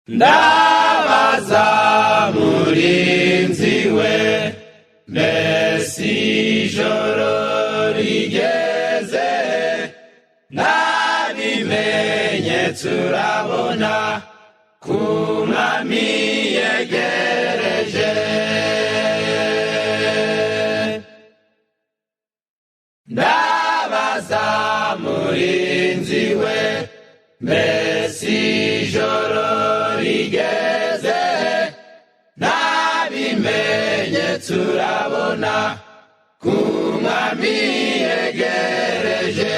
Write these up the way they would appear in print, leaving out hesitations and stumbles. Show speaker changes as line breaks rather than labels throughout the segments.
ndabaza murinzi we Mbese ijoro rigeze nabimenyetso urabona kumwami yegereje ndabaza murinzi we Mbese ijoro rigeze nabimenyetso urabona kumwami yegereje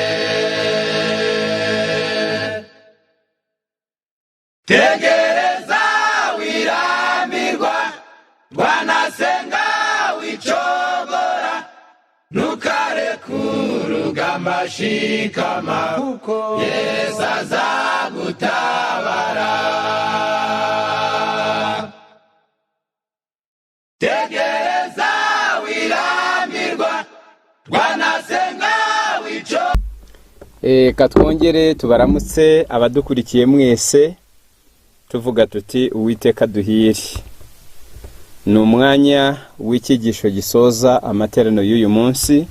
tegereza wiramirwa rwanasenga wicogora ntukarekurugamba shikama kuko Yesu azagutabara tegereza wiramirwa rwanasenga wicogora.
Katwongere tubaramutse abadukurikiye mwese tuvuga tuti Uwiteka duhiri. Ni umwanya w'icyigisho gisoza amaterano y'uyu munsi.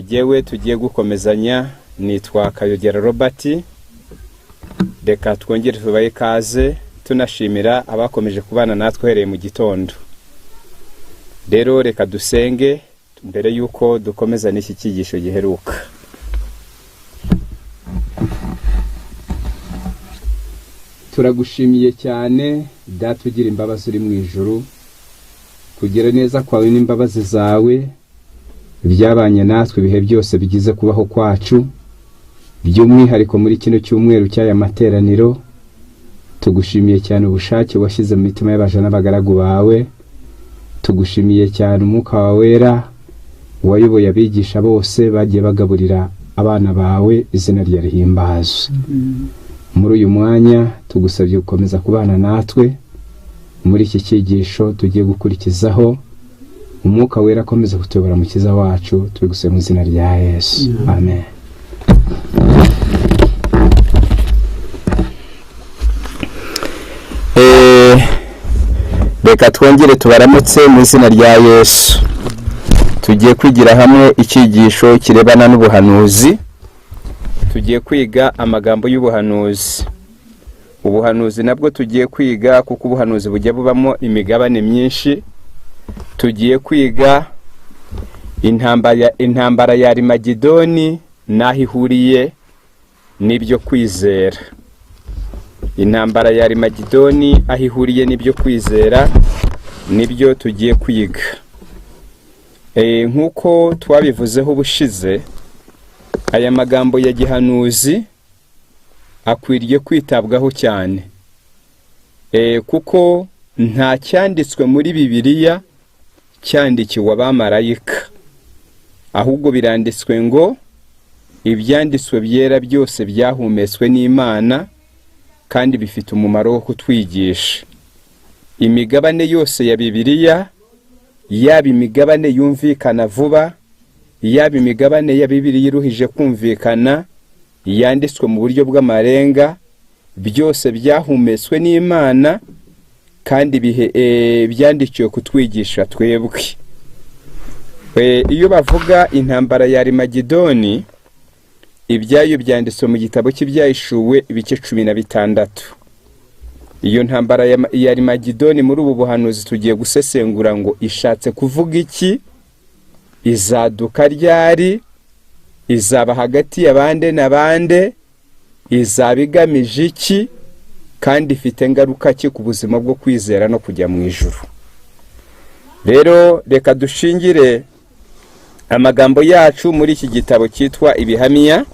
Jewe tugiye gukomezanya, nitwa Kayogera Robert. Reka twongere tubaye ikaze tunashimira abakomeje kubana natwe hereye mu gitondo. Rero reka dusenge mbere yuko dukomeza n'iki cyigisho giheruka. Turagushimiye cyane data ugira imbabazi uri mu ijuru, kugira neza kwawe n'imbabazi zawe byabanye natwe ibihe byose bigize kubaho kwacu, by'umwihariko muri kino cyumweru cy'aya materaniro. Tugushimiye cyane ubushake washyize mu mitima y'abaje n'abagaragu bawe. Tugushimiye cyane umwuka wawe wera wayoboye abigisha bose bagiye bagaburira abana bawe, izina rya rihimbazwe. Muri uyu mwanya tugusabye gukomeza kubana natwe muri iki cyigisho tugiye gukurikizaho. Umwuka wera akomeza kutuyobora mu kiza wacu, tubigusaba mu izina rya Yesu. Amen. Reka twongere tubaramutse mu izina rya Yesu. Tugiye kwigira hamwe icyigisho kirebana n'ubuhanuzi. Tugiye kwiga amagambo y'ubuhanuzi. Ubuhanuzi nabwo tugiye kwiga kuko ubuhanuzi bujya bubamo imigabane myinshi. Tugiye kwiga intambara ya HERIMAGIDONI naho ihuriye n'ibyo kwizera. Intambara ya HERIMAGIDONI aho ihuriye n'ibyo kwizera nibyo tugiye kwiga. Nkuko twabivuzeho bushize, aya magambo ya gihanuzi akwiriye kwitabwaho cyane, kuko nta cyanditswe muri Bibiliya cyandikiwe abamarayika, ahubwo biranditswe ngo ibyanditswe byera byose byahumetswe n'Imana kandi bifite umumaro wo kutwigisha. Imigabane yose ya Bibiliya, yaba imigabane yumvikana vuba, yaba imigabane ya Bibiliya iruhije kumvikana, yanditswe mu buryo bw'amarenga, byose byahumetswe n'Imana kandi byandikiwe kutwigisha twebwe. Iyo bavuga intambara ya HERIMAGIDONI, ibyayo byanditswe mu gitabo cy'ibyahishuwe ibice 16. Iyo ntambara ya HERIMAGIDONI muri ubu buhanuzi tugiye gusesengura ngo ishatse kuvuga iki, izaduka ryari, izaba hagati y'abande n'abande, izaba igamije iki, kandi ifite ngaruka ki ku buzima bwo kwizera no kujya mu ijuru. Rero reka dushingire amagambo yacu muri iki gitabo cyitwa Ibihamya.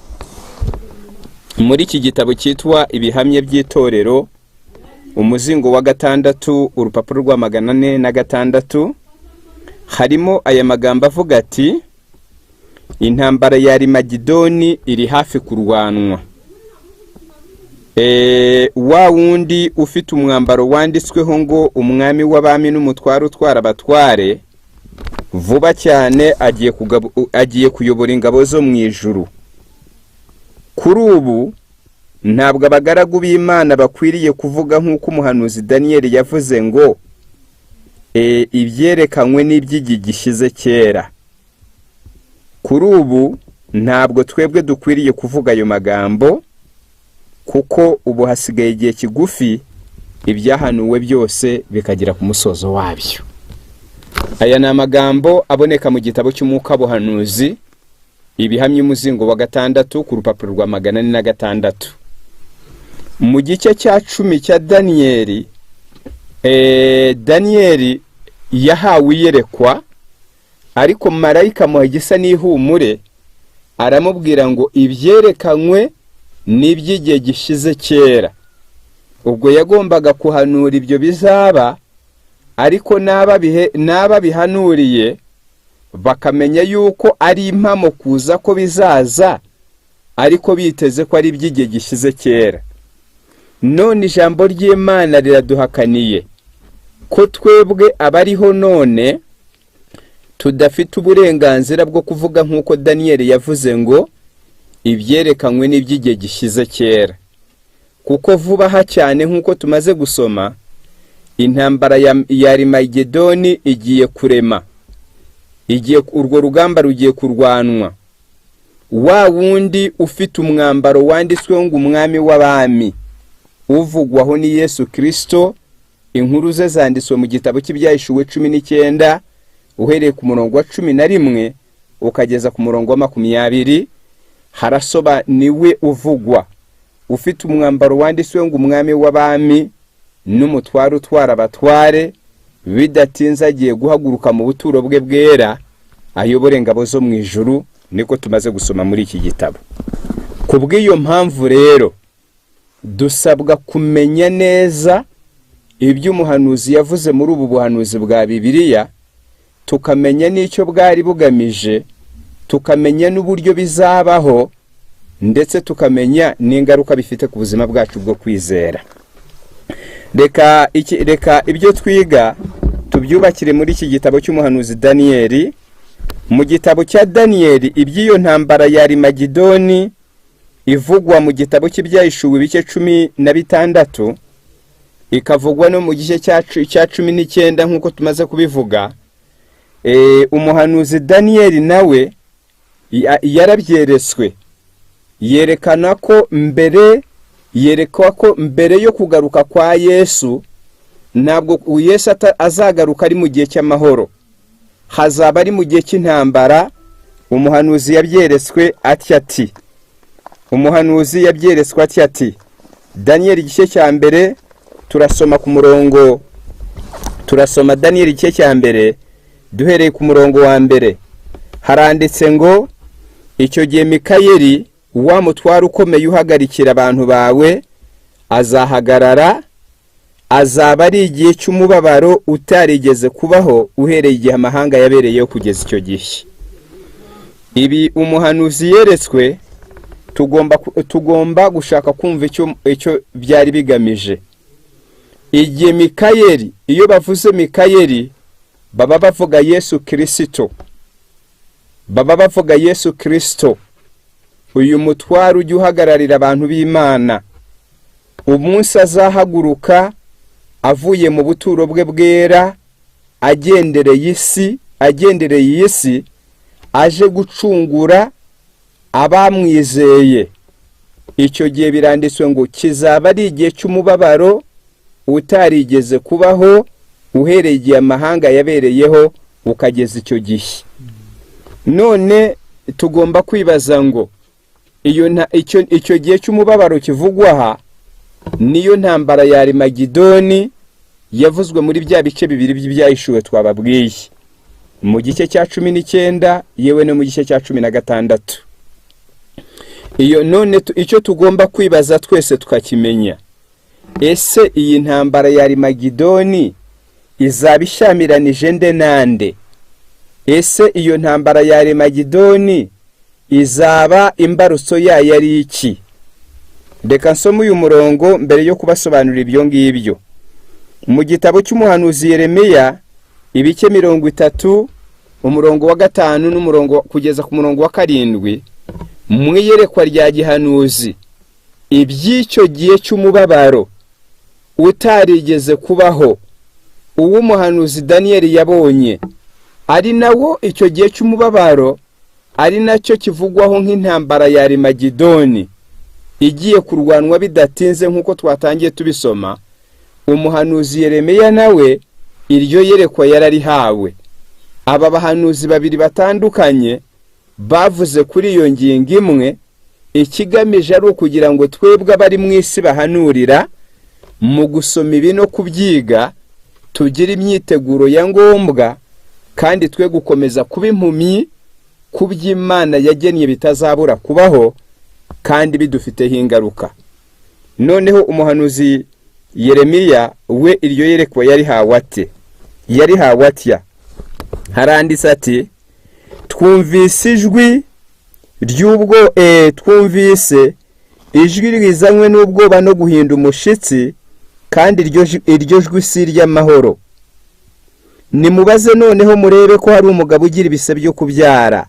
Muri iki gitabo cyitwa Ibihamya by'itorero, umuzingo wa 6, urupapuro rwa 406, harimo aya magambo avuga ati intambara ya HERIMAGIDONI iri hafi kurwanwa. Wa wundi ufite umwambaro wanditsweho ngo umwami w'abami n'umutware utwara abatware, vuba cyane agiye kuyobora ingabo zo mu ijuru. Kuri ubu ntabwo abagaragu b'Imana bakwiriye kuvuga nk'uko umuhanuzi Daniyeli yavuze ngo ibyerekanywe n'iby'igi gishize kera. Kuri ubu ntabwo twebwe dukwiriye kuvuga ayo magambo, kuko ubu hasigaye igihe kigufi ibyahanuwe byose bikagera ku musozo wabyo. Aya ni amagambo aboneka mu gitabo cy'umwuka buhanuzi, ibihamya umuzingo wa 6 ku rupapuro rwa 406. Mu gice cya 10 cya Daniyeli, Daniyeli yahawe iyerekwa, ariko marayika muha igisa n'ihumure aramubwira ngo ibyerekanywe n'iby'igihe gishize kera. Ubwo yagombaga kuhanura ibyo bizaba, ariko n'aba bihanuriye bakamenya yuko ari impamo kuza ko bizaza, ariko biteze ko ari iby'igihe gishize kera. None ijambo ry'Imana riraduhakaniye ko twebwe abariho none tudafite uburenganzira bwo kuvuga nk'uko Daniyeli yavuze ngo ibyerekanywe n'iby'igihe gishize kera, kuko vuba aha cyane nk'uko tumaze gusoma, intambara ya HERIMAGIDONI igiye kurema, urwo rugamba rugiye kurwanwa. Wa wundi ufite umwambaro wanditsweho ngo umwami w'abami uvugwaho ni Yesu Kristo, inkuru ze zanditswe mu gitabo cy'ibyahishuwe 19 uhereye ku murongo wa 11 ukageza ku murongo wa 20. Harasoba niwe uvugwa, ufite umwambaro wanditsweho ngo umwami w'abami n'umutware utwara abatware, bidatinze agiye guhaguruka mu buturo bwe bwera ayobora ingabo zo mu ijuru. Niko tumaze gusoma muri iki gitabo. Kubw'iyo mpamvu rero dusabwa kumenya neza ibyo umuhanuzi yavuze muri ubu buhanuzi bwa Bibiliya, tukamenya n'icyo bwari bugamije, tukamenya n'uburyo bizabaho, ndetse tukamenya n'ingaruka bifite ku buzima bwacu bwo kwizera. Reka ibyo twiga tubyubakire muri iki gitabo cy'umuhanuzi Daniyeli. Mu gitabo cya Daniyeli iby'iyo ntambara ya HERIMAGIDONI ivugwa mu gitabo cy'ibyahishuwe ibice 16, ikavugwa no mu gice cya 19 nk'uko tumaze kubivuga. Umuhanuzi Daniyeli nawe yarabyeretswe, yerekwa ko mbere yo kugaruka kwa Yesu, ntabwo Yesu azagaruka ari mu gihe cy'amahoro, hazaba ari mu gihe cy'intambara. Umuhanuzi yabyeretswe ati, Daniyeli igice cya mbere turasoma Daniyeli igice cya mbere duhereye ku murongo wa mbere. Haranditse ngo icyo gihe Mikayeli wa mutware ukomeye uhagarikira abantu bawe azahagarara, azaba ari igihe cy'umubabaro utarigeze kubaho uhereye igihe amahanga yabereyeho kugeza icyo gihe. Ibi umuhanuzi yeretswe tugomba gushaka kumva icyo byari bigamije. Igihe Mikayeli, iyo bavuze Mikayeli baba bavuga Yesu Kristo, uyu mutware ujya uhagararira abantu b'Imana. Umunsi azahaguruka avuye mu buturo bwe bwera, agendereye isi, aje gucungura abamwizeye. Icyo gihe biranditswe ngo kizaba ari igihe cy'umubabaro utarigeze kubaho uhereye igihe amahanga yabereyeho ukageza icyo gihe. None tugomba kwibaza ngo icyo gihe cy'umubabaro kivugwa aha niyo ntambara ya HERIMAGIDONI yavuzwe muri bya bice bibiri by'ibyahishuwe twababwiye, mu gice cya 19 yewe no mu gice cya 16. None icyo tugomba kwibaza twese tukakimenya, ese iyi ntambara ya HERIMAGIDONI izaba ishamiranije nde nande? Ese iyo ntambara ya HERIMAGIDONI izaba imbarutso yayo ari iki? Reka nsome uyu murongo mbere yo kubasobanurira ibyo ngibyo. Mu gitabo cy'umuhanuzi Yeremiya ibice 30 umurongo wa 5 n'umurongo kugeza ku murongo wa 7, mu iyerekwa rya gihanuzi iby'icyo gihe cy'umubabaro utarigeze kubaho uwo umuhanuzi Daniyeli yabonye, ari nawo icyo gihe cy'umubabaro ari nacyo kivugwaho nk'intambara ya Harimagidoni igiye kurwanwa bidatinze nk'uko twatangiye tubisoma. Umuhanuzi Yeremiya nawe iryo yerekwa yararihawe. Aba bahanuzi babiri batandukanye bavuze kuri iyo ngingo imwe, ikigamije ari ukugira ngo twebwe abari mu isi bahanurira mu gusoma ibi no kubyiga tugira imyiteguro ya ngombwa, kandi twe gukomeza kuba impumyi ku by'Imana yagennye bitazabura kubaho kandi bidufiteho ingaruka. Noneho umuhanuzi Yeremiya we iryo yerekwa yarihawe ate? Yarihawe atya. Haranditse ati, twumvise ijwi rizanywe n'ubwoba no guhinda umushitsi, kandi iryo jwi si iry'amahoro. Nimubaze noneho murebe ko hari umugabo ugira ibise byo kubyara.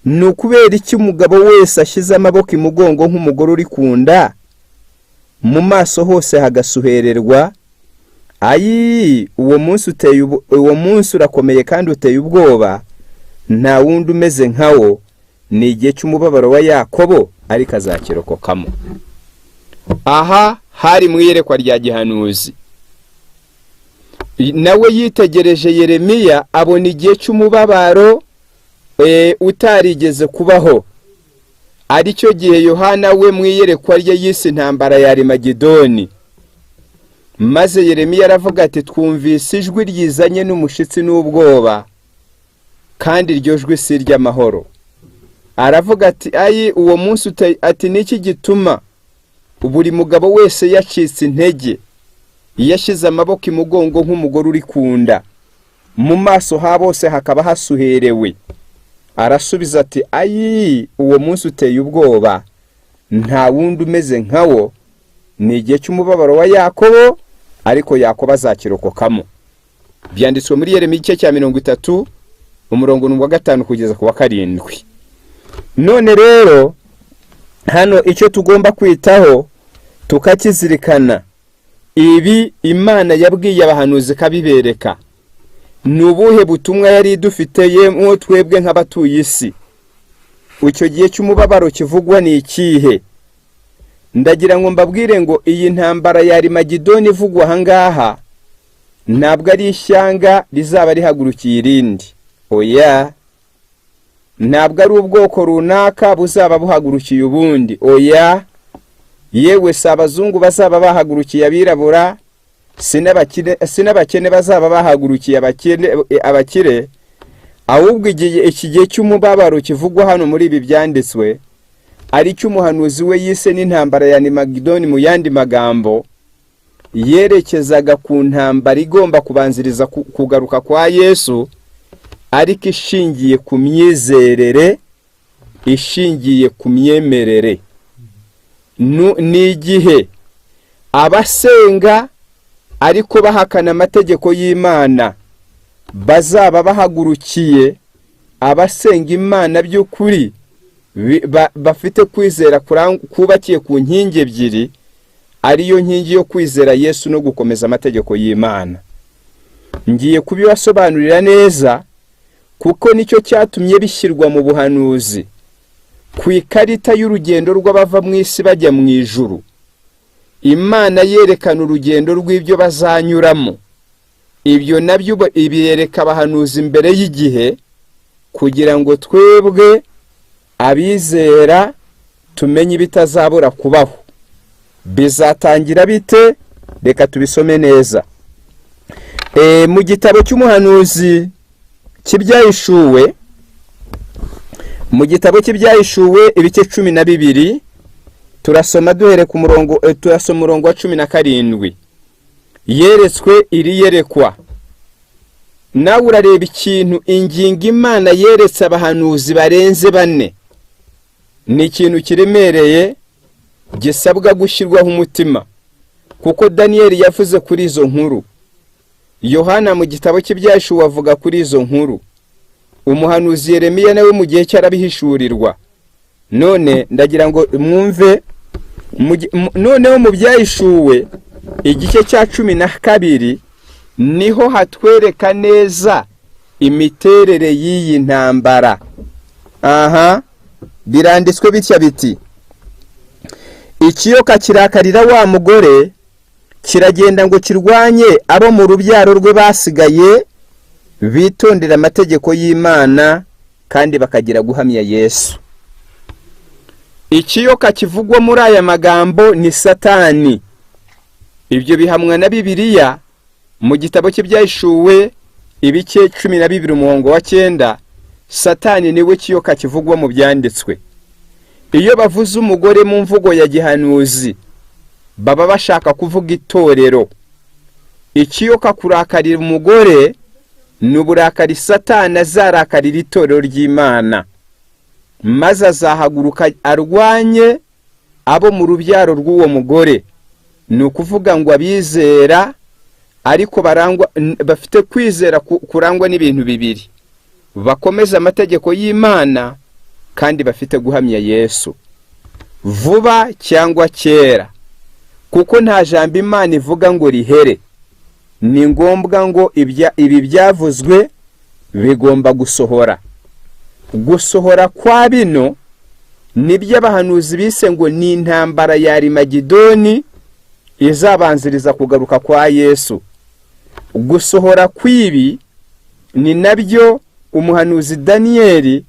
Ni ukubera iki umugabo wese ashyize amaboko imugongo nk'umugore uri ku nda, mu maso hose hagasuhererwa? Ayi, uwo munsi urakomeye kandi uteye ubwoba, nta wundi umeze nkawo. Ni igihe cy'umubabaro wa Yakobo, ariko azakirokokamo. Aha hari mu iyerekwa rya gihanuzi. Nawe yitegereje Yeremiya abona igihe cy'umubabaro utarigeze kubaho, ari cyo gihe Yohana we mu iyerekwa rye yise intambara ya Harimagidoni. Maze Yeremiya aravuga ati, twumvise ijwi ryizanye n'umushitsi n'ubwoba, kandi iryo jwi si iry'amahoro. Aravuga ati, ayi, uwo munsi ati niki gituma buri mugabo wese yacitse intege, yashyize amaboko imugongo nk'umugore uri ku nda, mu maso ha bose hakaba hasuherewe? Arasubiza ati, ayi, uwo munsi uteye ubwoba, nta wundi umeze nkawo. Ni igihe cy'umubabaro wa Yakobo, ariko Yakobo azakirokokamo. Byanditswe muri Yeremiya igice cya 30 umurongo wa 5 kugeza ku wa 7. None rero hano icyo tugomba kwitaho tukakizirikana, ibi Imana yabwiye abahanuzi kabibereka. Ni ubuhe butumwa yari dufiteye twebwe nk'abatuye isi? Icyo gihe cy'umubabaro kivugwa ni ikihe? Ndagira ngo mbabwire ngo iyi ntambara ya Harimagidoni ivugwa ahangaha ntabwo ari ishyanga rizaba rihagurukiye irindi. Oya, ntabwo ari ubwoko runaka buzaba buhagurukiye ubundi. Oya, yewe si abazungu bazaba bahagurukiye abirabura, sinabakene bazaba bahagurukiye abakire, ahubwo iki gihe cy'umubabaro kivugwa hano muri ibi byanditswe ari cyo umuhanuzi we yise n'intambara ya Harimagidoni. Mu yandi magambo, yerekezaga ku ntambara igomba kubanziriza kugaruka kwa Yesu, ariko ishingiye ku myizerere, ishingiye ku myemerere. Ni igihe abasenga ariko bahakana amategeko y'Imana bazaba bahagurukiye abasenga Imana by'ukuri, bafite kwizera kubakiye ku nkingi ebyiri, ariyo nkingi yo kwizera Yesu no gukomeza amategeko y'Imana. Ngiye kubibasobanurira neza, kuko nicyo cyatumye bishyirwa mu buhanuzi ku ikarita y'urugendo rw'abava mu isi bajya mu ijuru. Imana yerekana urugendo rw'ibyo bazanyuramo. Ibyo nabyo ibireka abahanuzi imbere y'igihe, kugira ngo twebwe abizera tumenye bitazabura kubaho. Bizatangira bite? Reka tubisome neza. Mu gitabo cy'umuhanuzi cy'ibyahishuwe, mu gitabo cy'ibyahishuwe ibice 12 turasoma duhere ku murongo umurongo wa 17. Yeretswe iri yerekwa. Nawe urareba ikintu ingingo Imana yeretse abahanuzi barenze 4. Ni ikintu kiremereye gisabwa gushyirwaho umutima, kuko Daniyeli yavuze kuri izo nkuru, Yohana mu gitabo cy'ibyahishuwe avuga kuri izo nkuru, umuhanuzi Yeremiya nawe mu gihe cyarabihishurirwa. None ndagira ngo mwumve noneho mubyahishuwe igice cya 12 niho hatwereka neza imiterere y'iyi ntambara. Biranditswe bitya biti: ikiyoka kirakarira wa mugore, kiragenda ngo kirwanye abo mu rubyaro rwe basigaye bitondera amategeko y'Imana kandi bakagira guhamya Yesu. Ikiyoka kivugwa muri aya magambo ni Satani. Ibyo bihamwa na Bibiliya mu gitabo cy'ibyahishuwe ibice 12:9. Satani niwe kiyoka kivugwa mu byanditswe. Iyo bavuze umugore mu mvugo ya gihanuzi baba bashaka kuvuga itorero. Ikiyoka kurakarira umugore n'uburakari Satani azarakarira itorero ry'Imana, maze azahaguruka arwanye abo mu rubyaro rw'uwo mugore. Ni ukuvuga ngo abizera ariko bafite kwizera kurangwa n'ibintu bibiri: bakomeza amategeko y'Imana kandi bafite guhamya Yesu, vuba cyangwa kera, kuko nta jambo Imana ivuga ngo rihere. Ni ngombwa ngo ibi byavuzwe bigomba gusohora. Gusohora kwa bino nibyo abahanuzi bise ngo ni intambara ya Harimagidoni izabanziriza kugaruka kwa Yesu. Gusohora kwibi ni nabyo umuhanuzi Danieli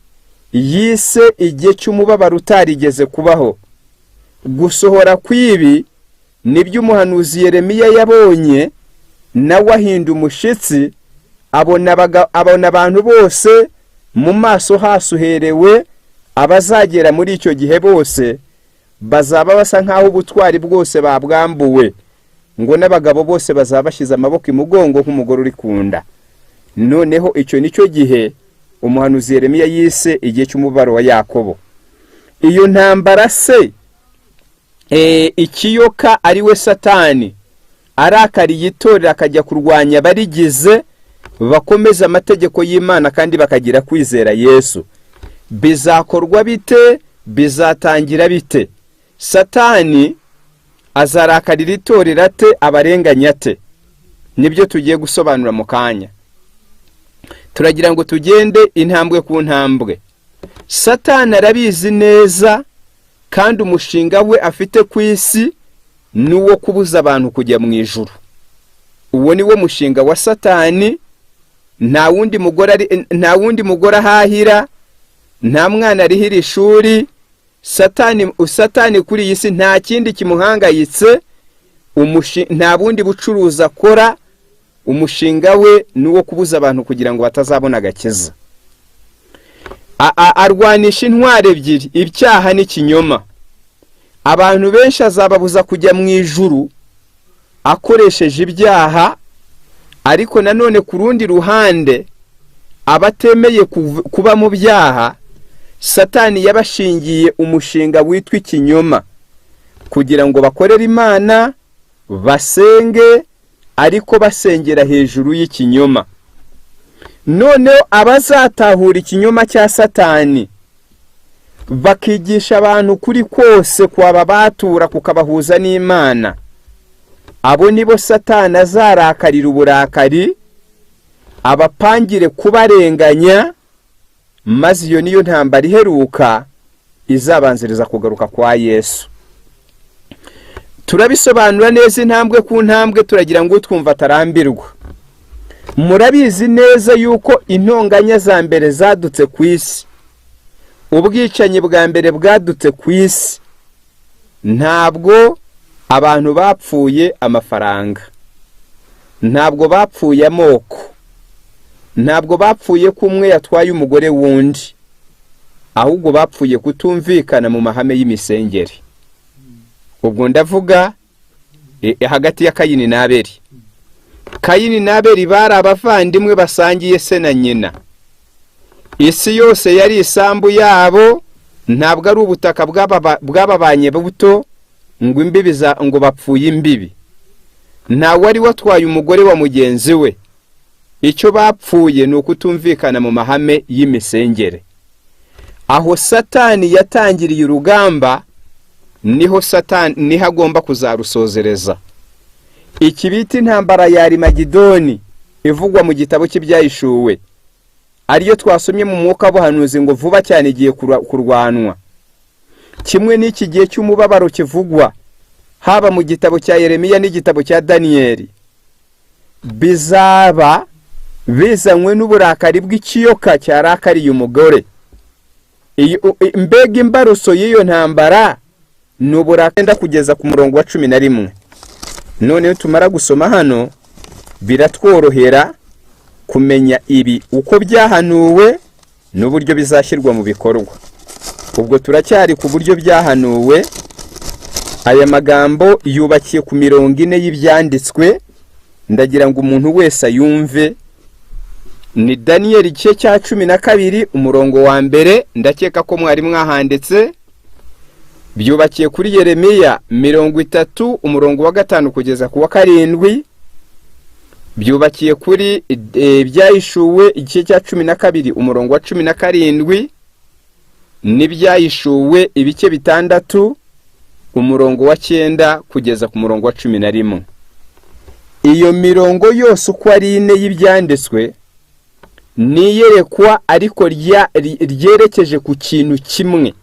yise igihe cy'umubabaro utarigeze kubaho. Gusohora kwibi nibyo umuhanuzi Yeremiya yabonye, nawe ahinda umushitsi, abona abantu bose mu maso hasuherewe. Abazagera muri icyo gihe bose bazaba basa nkaho ubutwari bwose babwambuwe, ngo n'abagabo bose bazaba bashize amaboko imugongo nk'umugore uri kunda. Noneho icyo nicyo gihe umuhanuzi Yeremiya yise igihe cy'umubabaro wa Yakobo. Iyo ntambara se ikiyoka ari we Satani arakariye itorero akajya kurwanya barigize bakomeza amategeko y'Imana kandi bakagira kwizera Yesu. Bizakorwa bite? Bizatangira bite? Satani azarakarira itorero ate? Abarenganya ate? Nibyo tugiye gusobanura mu kanya. Turagira ngo tugende intambwe ku ntambwe. Satani arabizi neza kandi umushinga we afite ku isi nuwo kubuza abantu kujya mu ijuru. Uwo ni wo mushinga wa Satani. Nta wundi mugore ahahira, nta mwana arihira ishuri. Satani kuri iyi si nta kindi kimuhangayitse, nta bundi bucuruzi akora. Umushinga we nuwo kubuza abantu kugira ngo batazabona agakiza. Arwanisha intware ebyiri: icyaha n'ikinyoma. Abantu benshi azababuza kujya mu ijuru akoresheje ibyaha, ariko nanone ku rundi ruhande abatemeye kuba mu byaha, Satani yabashingiye umushinga witwa ikinyoma, kugira ngo bakorere Imana, basenge, ariko basengera hejuru y'ikinyoma. Noneho abazatahura ikinyoma cya Satani bakigisha abantu kuri kose kwaba batura kukabahuza n'Imana, abo nibo Satani azarakarira uburakari, abapangire kubarenganya, maze iyo niyo ntambara iheruka izabanziriza kugaruka kwa Yesu. Turabisobanura neza intambwe ku ntambwe, turagira ngo twumva atarambirwa. Murabizi neza yuko intonganya za mbere zadutse ku isi, ubwicanyi bwa mbere bwadutse ku isi, ntabwo abantu bapfuye amafaranga, ntabwo bapfuye amoko, ntabwo bapfuye kumwe yatwaye umugore wundi, ahubwo bapfuye kutumvikana mu mahame y'imisengeri. Ubwo ndavuga hagati ya Kayini na Abeli. Kayini na Abeli bari abavandimwe basangiye se na nyina. Isi yose yari isambu yabo, ntabwo ari ubutaka bw'ababanye buto ngo imbibi ngo bapfuye imbibi. Nta wari watwaye umugore wa mugenzi we. Icyo bapfuye ni ukutumvikana mu mahame y'imisengere. Aho Satani yatangiriye urugamba niho Satani niho agomba kuzarusozereza. Iki bita intambara ya Harimagidoni ivugwa mu gitabo cy'ibyahishuwe, ariyo twasomye mu mwuka w'ubuhanuzi ngo vuba cyane igiye kurwanwa. Kimwe n'iki gihe cy'umubabaro kivugwa haba mu gitabo cya Yeremiya n'igitabo cya Daniyeli, bizaba bizanywe n'uburakari bw'ikiyoka cyarakariye umugore. Mbega imbaruso y'iyo ntambara n'uburakari kugeza ku murongo wa 11. None tumara gusoma hano biratworohera kumenya ibi uko byahanuwe n'uburyo bizashyirwa mu bikorwa. Ubwo turacyari ku buryo byahanuwe. Aya magambo yubakiye ku 40 y'ibyanditswe, ndagira ngo umuntu wese yumve. Ni Daniyeli igice cya 12 umurongo wa mbere, ndakeka ko mwari mwahanditse. Byubakiye kuri Yeremiya 30 umurongo wa 5 kugeza ku wa 7. Byubakiye kuri ibyahishuwe igice cya 12 umurongo wa 17, n'ibyahishuwe ibice 6 umurongo wa 9 kugeza ku murongo wa 11. Iyo mirongo yose uko ari 4 y'ibyanditswe niyerekwa ariko ryerekeje ku kintu kimwe,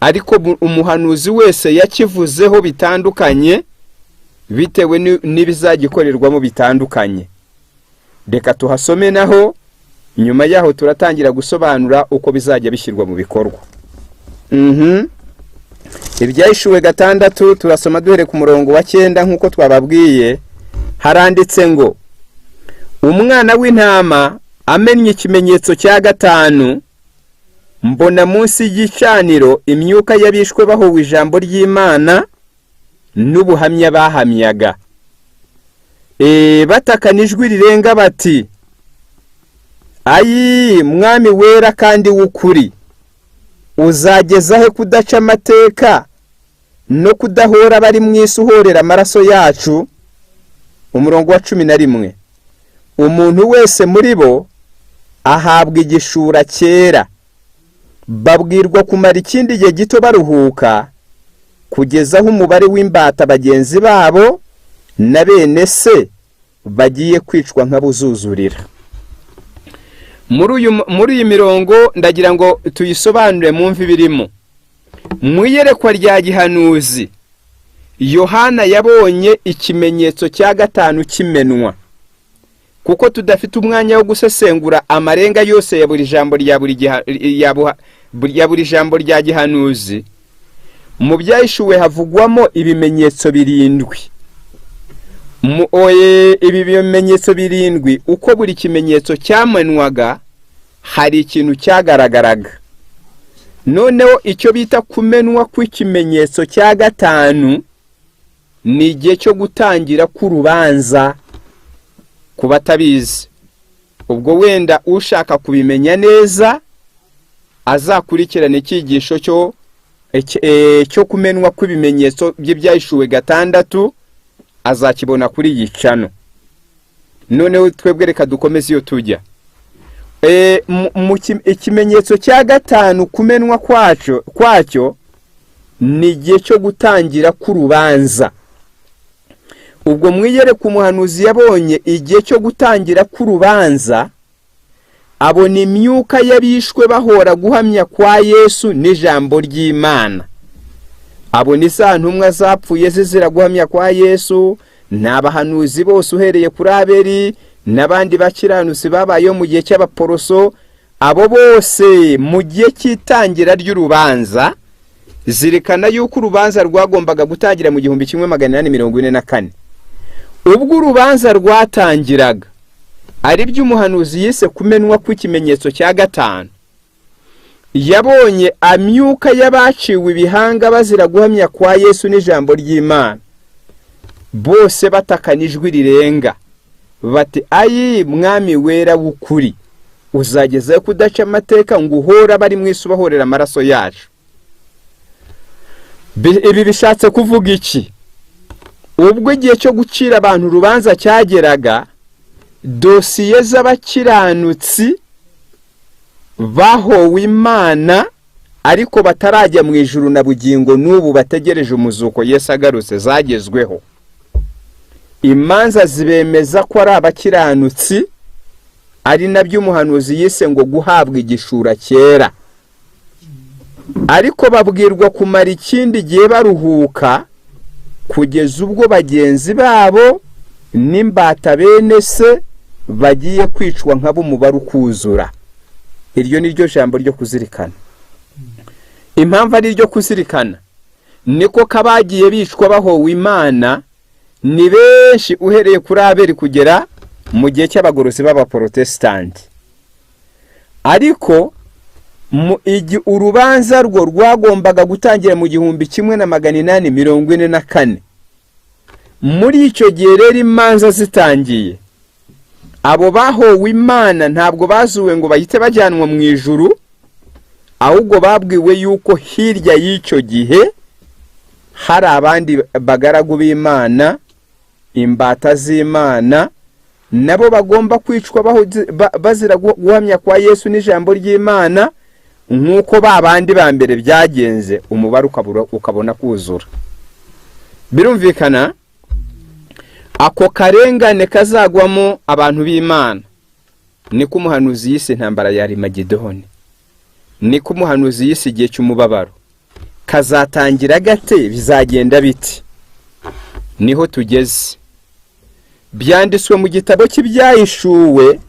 ariko umuhanuzi wese yakivuzeho bitandukanye bitewe n'ibizagikorerwamo bitandukanye. Reka tuhasome naho nyuma yaho turatangira gusobanura uko bizajya bishyirwa mu bikorwa. Ibyahishuwe 6 turasoma duhere ku murongo wa 9 nkuko twababwiye. Haranditse ngo umwana w'intama amennye ikimenyetso cya 5, mbona munsi y'igicaniro imyuka y'abishwe bahowe ijambo ry'Imana n'ubuhamya bahamyaga, batakana ijwi rirenga bati, ayi mwami wera kandi w'ukuri, uzageza he kudaca amateka no kudahora bari mu isi uhorera amaraso yacu. Umurongo wa 11, umuntu wese muri bo ahabwa igishura cyera, babwirwa kumara ikindi gihe gito baruhuka, kugeza aho umubare w'imbata bagenzi babo na bene se bagiye kwicwa nk'abuzuzurira. Muri iyi mirongo ndagira ngo tuyisobanure mumve birimo. Mu iyerekwa rya gihanuzi Yohana yabonye ikimenyetso cya 5 kimenwa. Kuko tudafite umwanya wo gusesengura amarenga yose ya buri jambo rya gihanuzi, mu byahishuwe havugwamo ibimenyetso 7. Ibi bimenyetso 7 uko buri kimenyetso cyamenwaga hari ikintu cyagaragaraga. Noneho icyo bita kumenwa kw'ikimenyetso cya 5 ni igihe cyo gutangira k'urubanza ku batabizi. Ubwo wenda ushaka kubimenya neza azakurikirana icyigisho cyo kumenwa kw'ibimenyetso by'ibyahishuwe 6 azakibona kuri iyi channel. Noneho twebwe reka dukomeze iyo tujya. Ikimenyetso cya 5 kumenwa kwacyo ni igihe cyo gutangira k'urubanza. Ubwo mwiyereka umuhanuzi yabonye igihe cyo gutangira k'urubanza, abona imyuka y'abishwe bahora guhamya kwa Yesu n'ijambo ry'Imana. Abona isa ntumwa zapfuye zizira guhamya kwa Yesu, n'abahanuzi bose uhereye kuri Abeli n'abandi bakiranusi babayo mu gihe cy'abaporoso. Abo bose mu gihe cy'itangira ry'urubanza, zirikana yuko urubanza rwagombaga gutangira mu 1844. Ubwo urubanza rwatangiraga ari by'umuhanuzi yise kumenwa kw'ikimenyetso cya 5, yabonye amyuka y'abaciwe ibihanga bazira guhamya kwa Yesu n'ijambo ry'Imana, bose batakana ijwi rirenga bati, ayi mwami wera w'ukuri, uzageza kudaca amateka ngo uhora bari mu isi bahorera amaraso yacu. Ibi bishatse kuvuga iki? Ubwo igihe cyo gucira abantu urubanza cyageraga, dosiye z'abakiranutsi bahowe Imana ariko batarajya mu ijuru na bugingo n'ubu bategereje umuzuko Yesu agarutse zagezweho. Imanza zibemeza ko ari abakiranutsi, ari nabyo umuhanuzi yise ngo guhabwa igishura cyera. Ariko babwirwa kumara ikindi gihe baruhuka kugeza ubwo bagenzi babo n'imbata bene se bagiye kwicwa nk'abo umubare ukuzura. Iryo ni ryo jambo ryo kuzirikana. Impamvu ari ryo kuzirikana niko kabagiye bicwa bahowe Imana ni benshi uhereye kuri Abeli kugera mu gihe cy'abagorozi b'abaprotestanti. Ariko urubanza rwo rwagombaga gutangira mu 1844. Muri icyo gihe rero imanza zitangiye, abo bahowe Imana ntabwo bazuwe ngo bahite bajyanwa mu ijuru, ahubwo babwiwe yuko hirya y'icyo gihe hari abandi bagaragu b'Imana, imbata z'Imana, nabo bagomba kwicwa bazira guhamya kwa Yesu n'ijambo ry'Imana, nk'uko babandi ba mbere byagenze, umubare ukabona kuzura. Birumvikana ako karengane kazagwamo abantu b'Imana niko umuhanuzi yise intambara ya Harimagidoni, niko umuhanuzi yise igihe cy'umubabaro. Kazatangira gate? Bizagenda biti? Niho tugeze. Byanditswe mu gitabo cy'ibyahishuwe,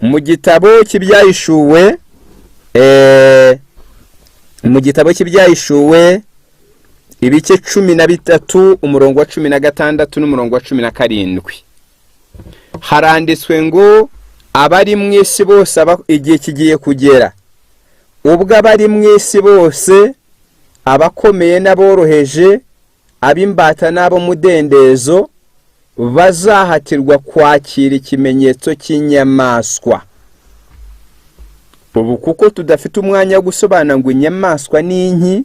mu gitabo cy'ibyahishuwe ibice 13 umurongo wa 16 n'umurongo wa 17. Haranditswe ngo abari mu isi bose igihe kigiye kugera ubwo abari mu isi bose, abakomeye n'aboroheje, abimbata n'abo mudendezo, bazahatirwa kwakira ikimenyetso cy'inyamaswa. Ubu kuko tudafite umwanya wo gusobanura ngo inyamaswa ni inki,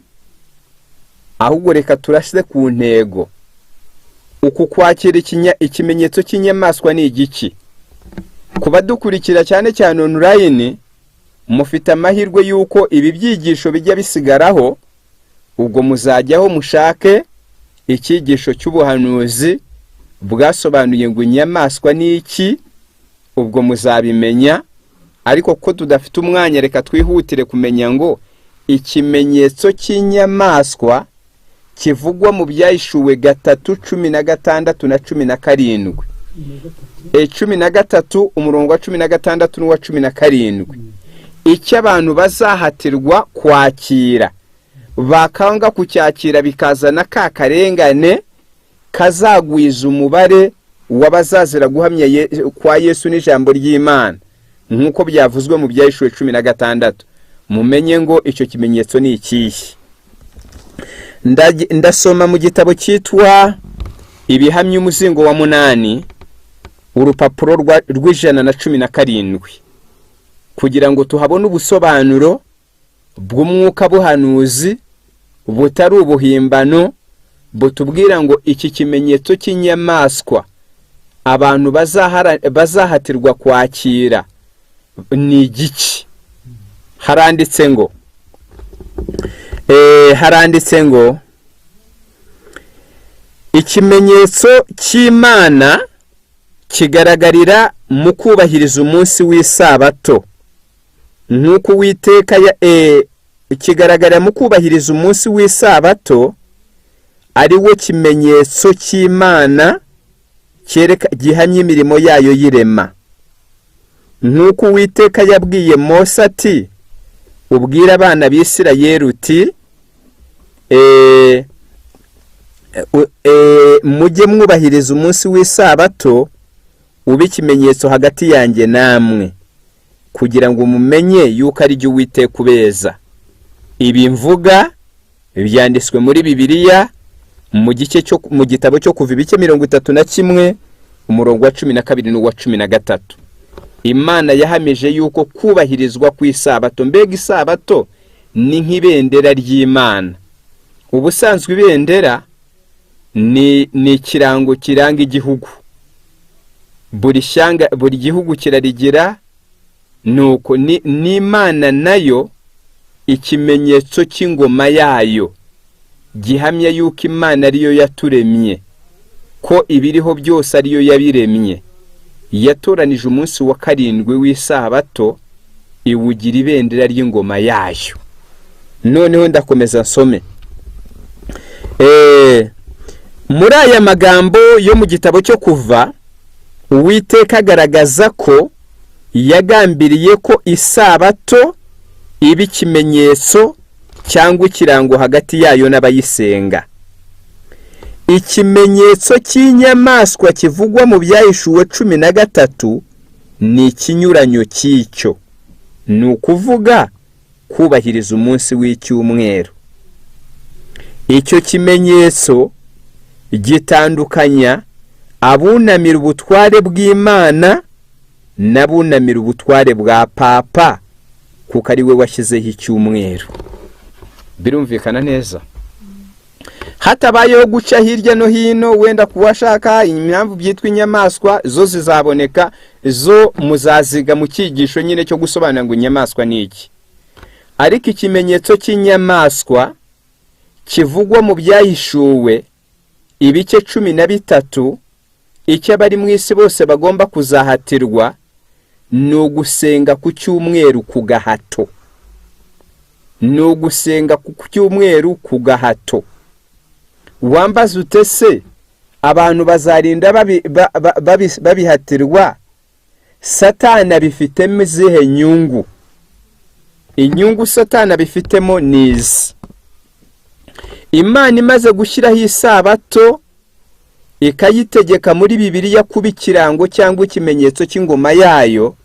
ahubwo reka turashyize ku ntego. Uku kwakira ikimenyetso cy'inyamaswa ni igiki? Kuba dukurikira cyane cyane online, mufite amahirwe yuko ibi byigisho bijya bisigaraho, ubwo muzajyaho mushake icyigisho cy'ubuhanuzi bwasobanuye ngo inyamaswa ni iki, ubwo muzabimenya. Ariko ko tudafite umwanya, reka twihutire kumenya ngo ikimenyetso cy'inyamaswa kivugwa mu byahishuwe 3:16 na 17. 13 umurongo wa 16 n'uwa 17. Icyo abantu bazahatirwa kwakira, bakanga kucyakira bikazana ka karengane kazagwiza umubare w'abazazira guhamya kwa Yesu n'ijambo ry'Imana, nk'uko byavuzwe mu byahishuwe 16. Mumenye ngo icyo kimenyetso ni ikihe. Ndasoma mu gitabo cyitwa Ibihamya umuzingo wa 8, urupapuro rw'117, kugira ngo tuhabone ubusobanuro bw'umwuka buhanuzi butari ubuhimbano, butubwira ngo iki kimenyetso cy'inyamaswa abantu bazahatirwa kwakira ni igiki. Haranditse ngo ikimenyetso cy'Imana kigaragarira mu kubahiriza umunsi w'isabato, nk'uko Uwiteka kigaragarira mu kubahiriza umunsi w'isabato, ari we kimenyetso cy'Imana gihamya imirimo yayo y'irema. Nk'uko Uwiteka yabwiye Mose ati, ubwira abana b'Isirayeli uti, mujye mwubahiriza umunsi w'isabato ube ikimenyetso hagati yanjye namwe, kugira ngo mumenye yuko ari jye Uwiteka ubeza. Ibi mvuga byanditswe muri Bibiliya mu gitabo cyo kuva ibice 31 umurongo wa 12 n'uwa 13. Imana yahamije yuko kubahirizwa ku isabato, mbega isabato ni nk'ibendera ry'Imana. Ubusanzwe ibendera ni ikirango kiranga igihugu, buri gihugu kirarigira, nuko n'Imana nayo ikimenyetso cy'ingoma yayo gihamya yuko Imana ariyo yaturemye, ko ibiriho byose ariyo yabiremye. Yatoranije umunsi wa karindwi w'isabato iwugira ibendera ry'ingoma yayo. Noneho ndakomeza nsome. Muri aya magambo yo mu gitabo cyo Kuva, Uwiteka agaragaza ko yagambiriye ko isabato iba ikimenyetso cyangwa ikirango hagati yayo n'abayisenga. Ikimenyetso cy'inyamaswa kivugwa mu Byahishuwe 13 ni ikinyuranyo cy'icyo, ni ukuvuga kubahiriza umunsi w'icyumweru. Icyo kimenyetso gitandukanya abunamira ubutware bw'Imana n'abunamira ubutware bwa Papa, kuko ari we washyizeho icyumweru. Birumvikana neza? Hatabayeho guca hirya no hino wenda kuwashaka impamvu byitwa inyamaswa, zo zizaboneka, zo muzaziga mu cyigisho nyine cyo gusobanura ngo inyamaswa ni iki. Ariko ikimenyetso cy'inyamaswa kivugwa mu Byahishuwe ibice 13, icyo abari mu isi bose bagomba kuzahatirwa ni ugusenga ku cyumweru ku gahato. Ni ugusenga ku cyumweru ku gahato. Wambaza utese abantu bazarinda babihatirwa? Satani abifitemo izihe nyungu? Inyungu Satani abifitemo nizi. Imana imaze gushyiraho isabato ikayitegeka muri Bibiliya kuba ikirango cyangwa ikimenyetso cy'ingoma yayo,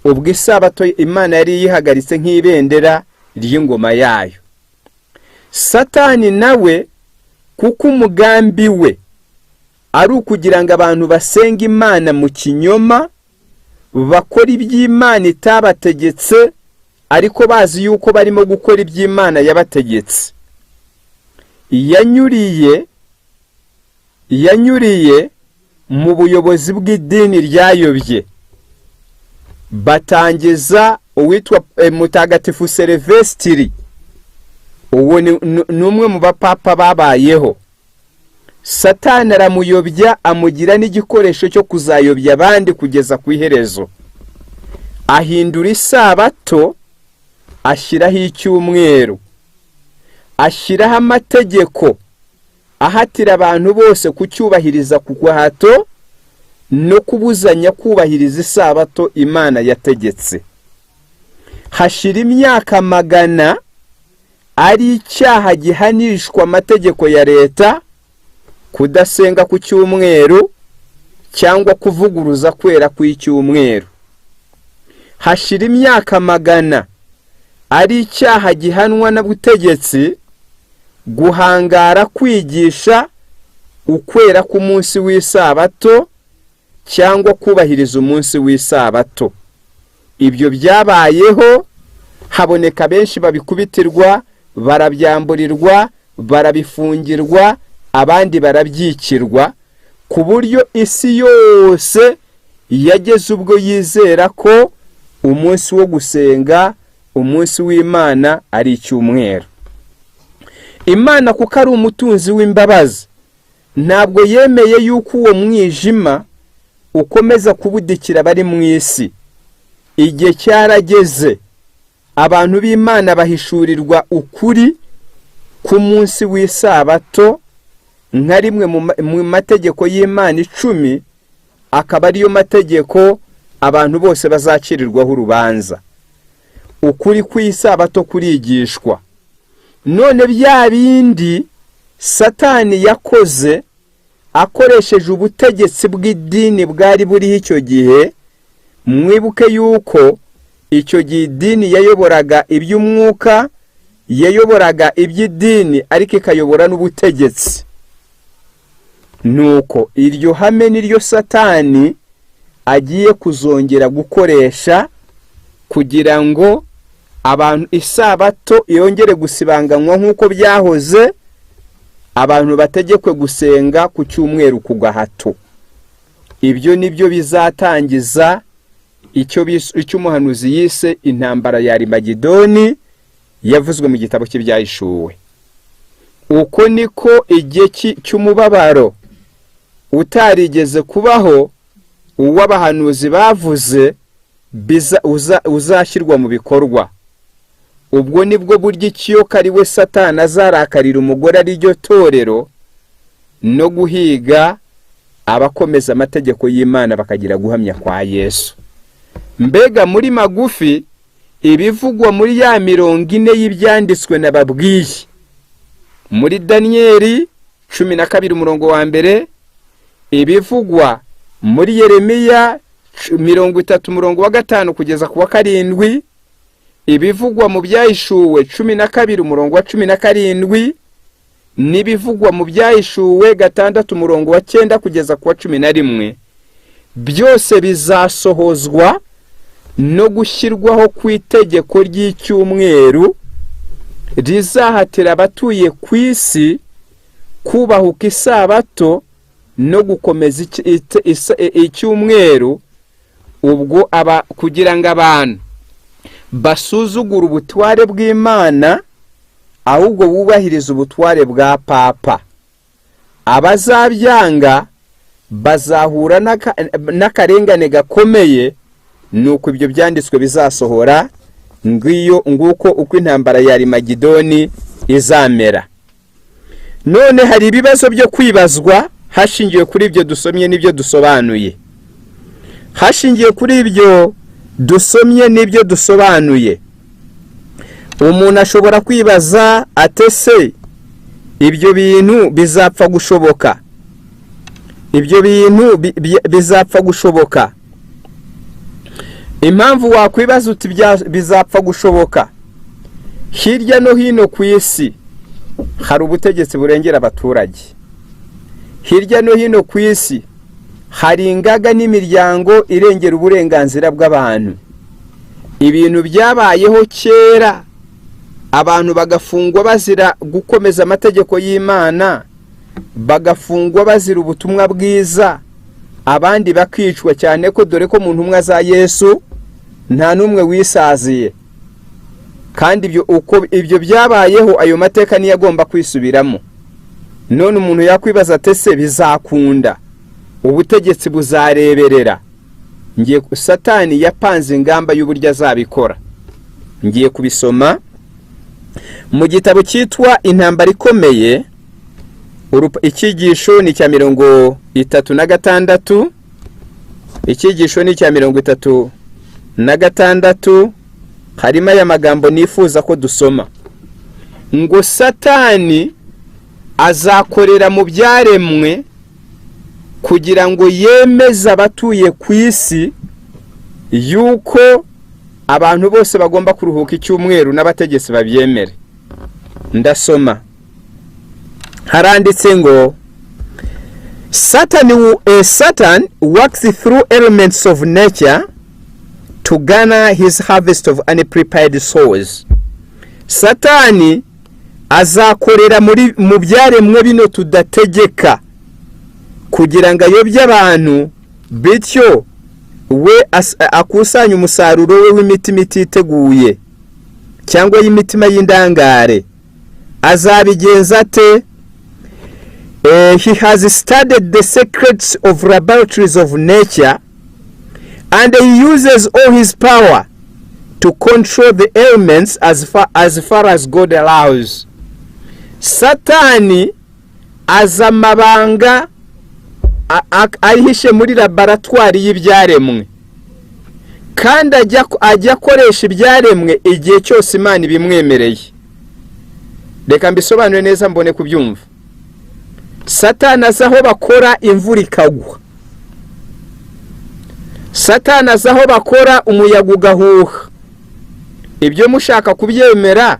ubwo isabato Imana yari yihagaritse nk'ibendera ry'ingoma yayo. Satani nawe kuko umugambi we ari ukugira ngo abantu basenga Imana mu kinyoma, bakora iby'Imana itabategetse ariko bazi yuko barimo gukora iby'Imana yabategetse. Yanyuriye mu buyobozi bw'idini ryayobye, batangiza uwitwa Mutagatifu Silvestiri. Uwo ni umwe mu bapapa babayeho. Satani aramuyobya, amugira n'igikoresho cyo kuzayobya abandi kugeza ku iherezo. Ahindura isabato, ashyiraho icyumweru, ashyiraho amategeko ahatira abantu bose kucyubahiriza ku gahato no kubuzanya kubahiriza isabato Imana yategetse. Hashira imyaka 100 ari icyaha gihanishwa amategeko ya leta kudasenga ku cyumweru cyangwa kuvuguruza kwera kw'icyumweru. Hashira imyaka 100 ari icyaha gihanwa n'ubutegetsi guhangara kwigisha ukwera ku munsi w'isabato cyangwa kubahiriza umunsi w'isabato. Ibyo byabayeho, haboneka benshi babikubitirwa, barabyamburirwa, barabifungirwa, abandi barabyikirwa, ku buryo isi yose yageze ubwo yizera ko umunsi wo gusenga, umunsi w'Imana ari icyumweru. Imana kuko ari umutunzi w'imbabazi, ntabwo yemeye yuko uwo mwijima ukomeza kubudikira bari mu isi. Igihe cyarageze, abantu b'Imana bahishurirwa ukuri ku munsi w'isabato, nka rimwe mu mategeko y'Imana 10, akaba ariyo mategeko abantu bose bazacirirwaho urubanza. Ukuri kw'isabato kurigishwa. None bya bindi Satani yakoze akoresheje ubutegetsi bw'idini bwari buriho icyo gihe, mwibuke yuko icyo gihe idini yayoboraga iby'umwuka, yayoboraga iby'idini ariko ikayobora n'ubutegetsi. Nuko iryo hame niryo Satani agiye kuzongera gukoresha kugira ngo abantu isabato yongere gusibanganywa nk'uko byahoze, abantu bategekwe gusenga ku cyumweru ku gahato. Ibyo nibyo bizatangiza icyo umuhanuzi yise intambara ya Harimagidoni, yavuzwe mu gitabo cy'ibyahishuwe. Uko niko igihe cy'umubabaro utarigeze kubaho uw'abahanuzi bavuze uzashyirwa mu bikorwa. Ubwo nibwo buryo ikiyoka ari we Satani azarakarira umugore ari ryo torero no guhiga abakomeza amategeko y'Imana bakagira guhamya kwa Yesu. Mbega muri magufi ibivugwa muri ya 40 y'ibyanditswe nababwiye muri Danieli 12 umurongo wa mbere, ibivugwa muri Yeremiya 30 umurongo wa 5 kugeza ku wa 7, ibivugwa mu byahishuwe 12 umurongo wa 17, n'ibivugwa mu byahishuwe 6 umurongo wa 9 kugeza ku wa 11, byose bizasohozwa no gushyirwaho ku itegeko ry'icyumweru rizahatira abatuye ku isi kubahuka isabato no gukomeza icyumweru, ubwo kugira ngo abantu basuzugura ubutware bw'Imana ahubwo bubahiriza ubutware bwa Papa. Abazabyanga bazahura n'akarengane gakomeye, nuko ibyo byanditswe bizasohora nguko uko intambara ya Harimagidoni izamera. None hari ibibazo byo kwibazwa hashingiye kuri ibyo dusomye n'ibyo dusobanuye. Hashingiye kuri ibyo dusomye n'ibyo dusobanuye, umuntu ashobora kwibaza atese ibyo bintu bizapfa gushoboka? Ibyo bintu bizapfa gushoboka. Impamvu wakwibaza uti bizapfa gushoboka, hirya no hino ku isi hari ubutegetsi burengera abaturage. Hirya no hino ku isi hari ingaga n'imiryango irengera uburenganzira bw'abantu. Ibintu byabayeho kera, abantu bagafungwa bazira gukomeza amategeko y'Imana, bagafungwa bazira ubutumwa bwiza, abandi bakicwa, cyane ko dore ko mu ntumwa za Yesu nta numwe wisaziye. Kandi ibyo byabayeho, ayo mateka niyo agomba kwisubiramo. None umuntu yakwibaza atese bizakunda? Ubutegetsi buzareberera? Satani yapanze ingamba y'uburyo azabikora. Ngiye kubisoma mu gitabo cyitwa Intambara Ikomeye. Icyigisho ni cya 36. Icyigisho ni cya 36. Harimo aya magambo nifuza ko dusoma ngo Satani azakorera mu byaremwe kugira ngo yemeze abatuye ku isi yuko abantu bose bagomba kuruhuka icyumweru n'abategetsi babyemere. Ndasoma, haranditse ngo Satan works through elements of nature to garner his harvest of unprepared souls. Satani azakorera mu byaremwe bino tudategeka kugira ngo ayobye abantu, bityo we akusanya umusaruro we w'imitima ititeguye cyangwa y'imitima y'indangare. Azabigenza ate? He has studied the secrets of laboratories of nature, and he uses all his power to control the elements as far as God allows. Satani azamabanga ayihishe muri laboratoire y'ibyaremwe, kandi ajya akoresha ibyaremwe igihe cyose Imana ibimwemereye. Reka mbisobanure neza mbone kubyumva. Satani azaho bakora imvura ikagwa. Satani azaho bakora umuyaga ugahuha. Ibyo mushaka kubyemera,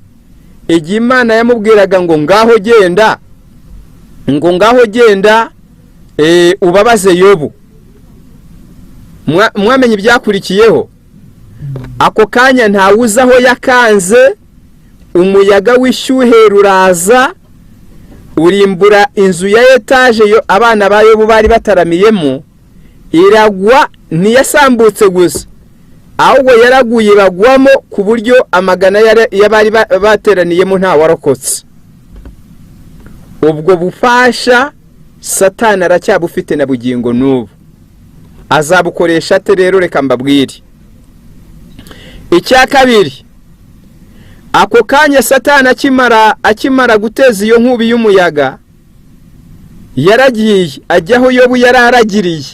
igihe Imana yamubwiraga ngo ngaho genda ubabaze Yobu, mwamenye ibyakurikiyeho. Ako kanya ntawuzaho yakanze, umuyaga w'ishyuhe ruraza urimbura inzu ya etaje yo abana ba Yobu bari bataramiyemo, iragwa ntiyasambutse gusa, ahubwo yaraguye bagwamo ku buryo amagana y'abari bateraniyemo nta warokotse. Ubwo bufasha Satani aracyabufite na bugingo n'ubu. Azabukoresha ate rero? Reka mbabwire. Icya kabiri, ako kanya Satani akimara guteza iyo nkubi y'umuyaga, yaragiye ajyaho Yobu yararagiriye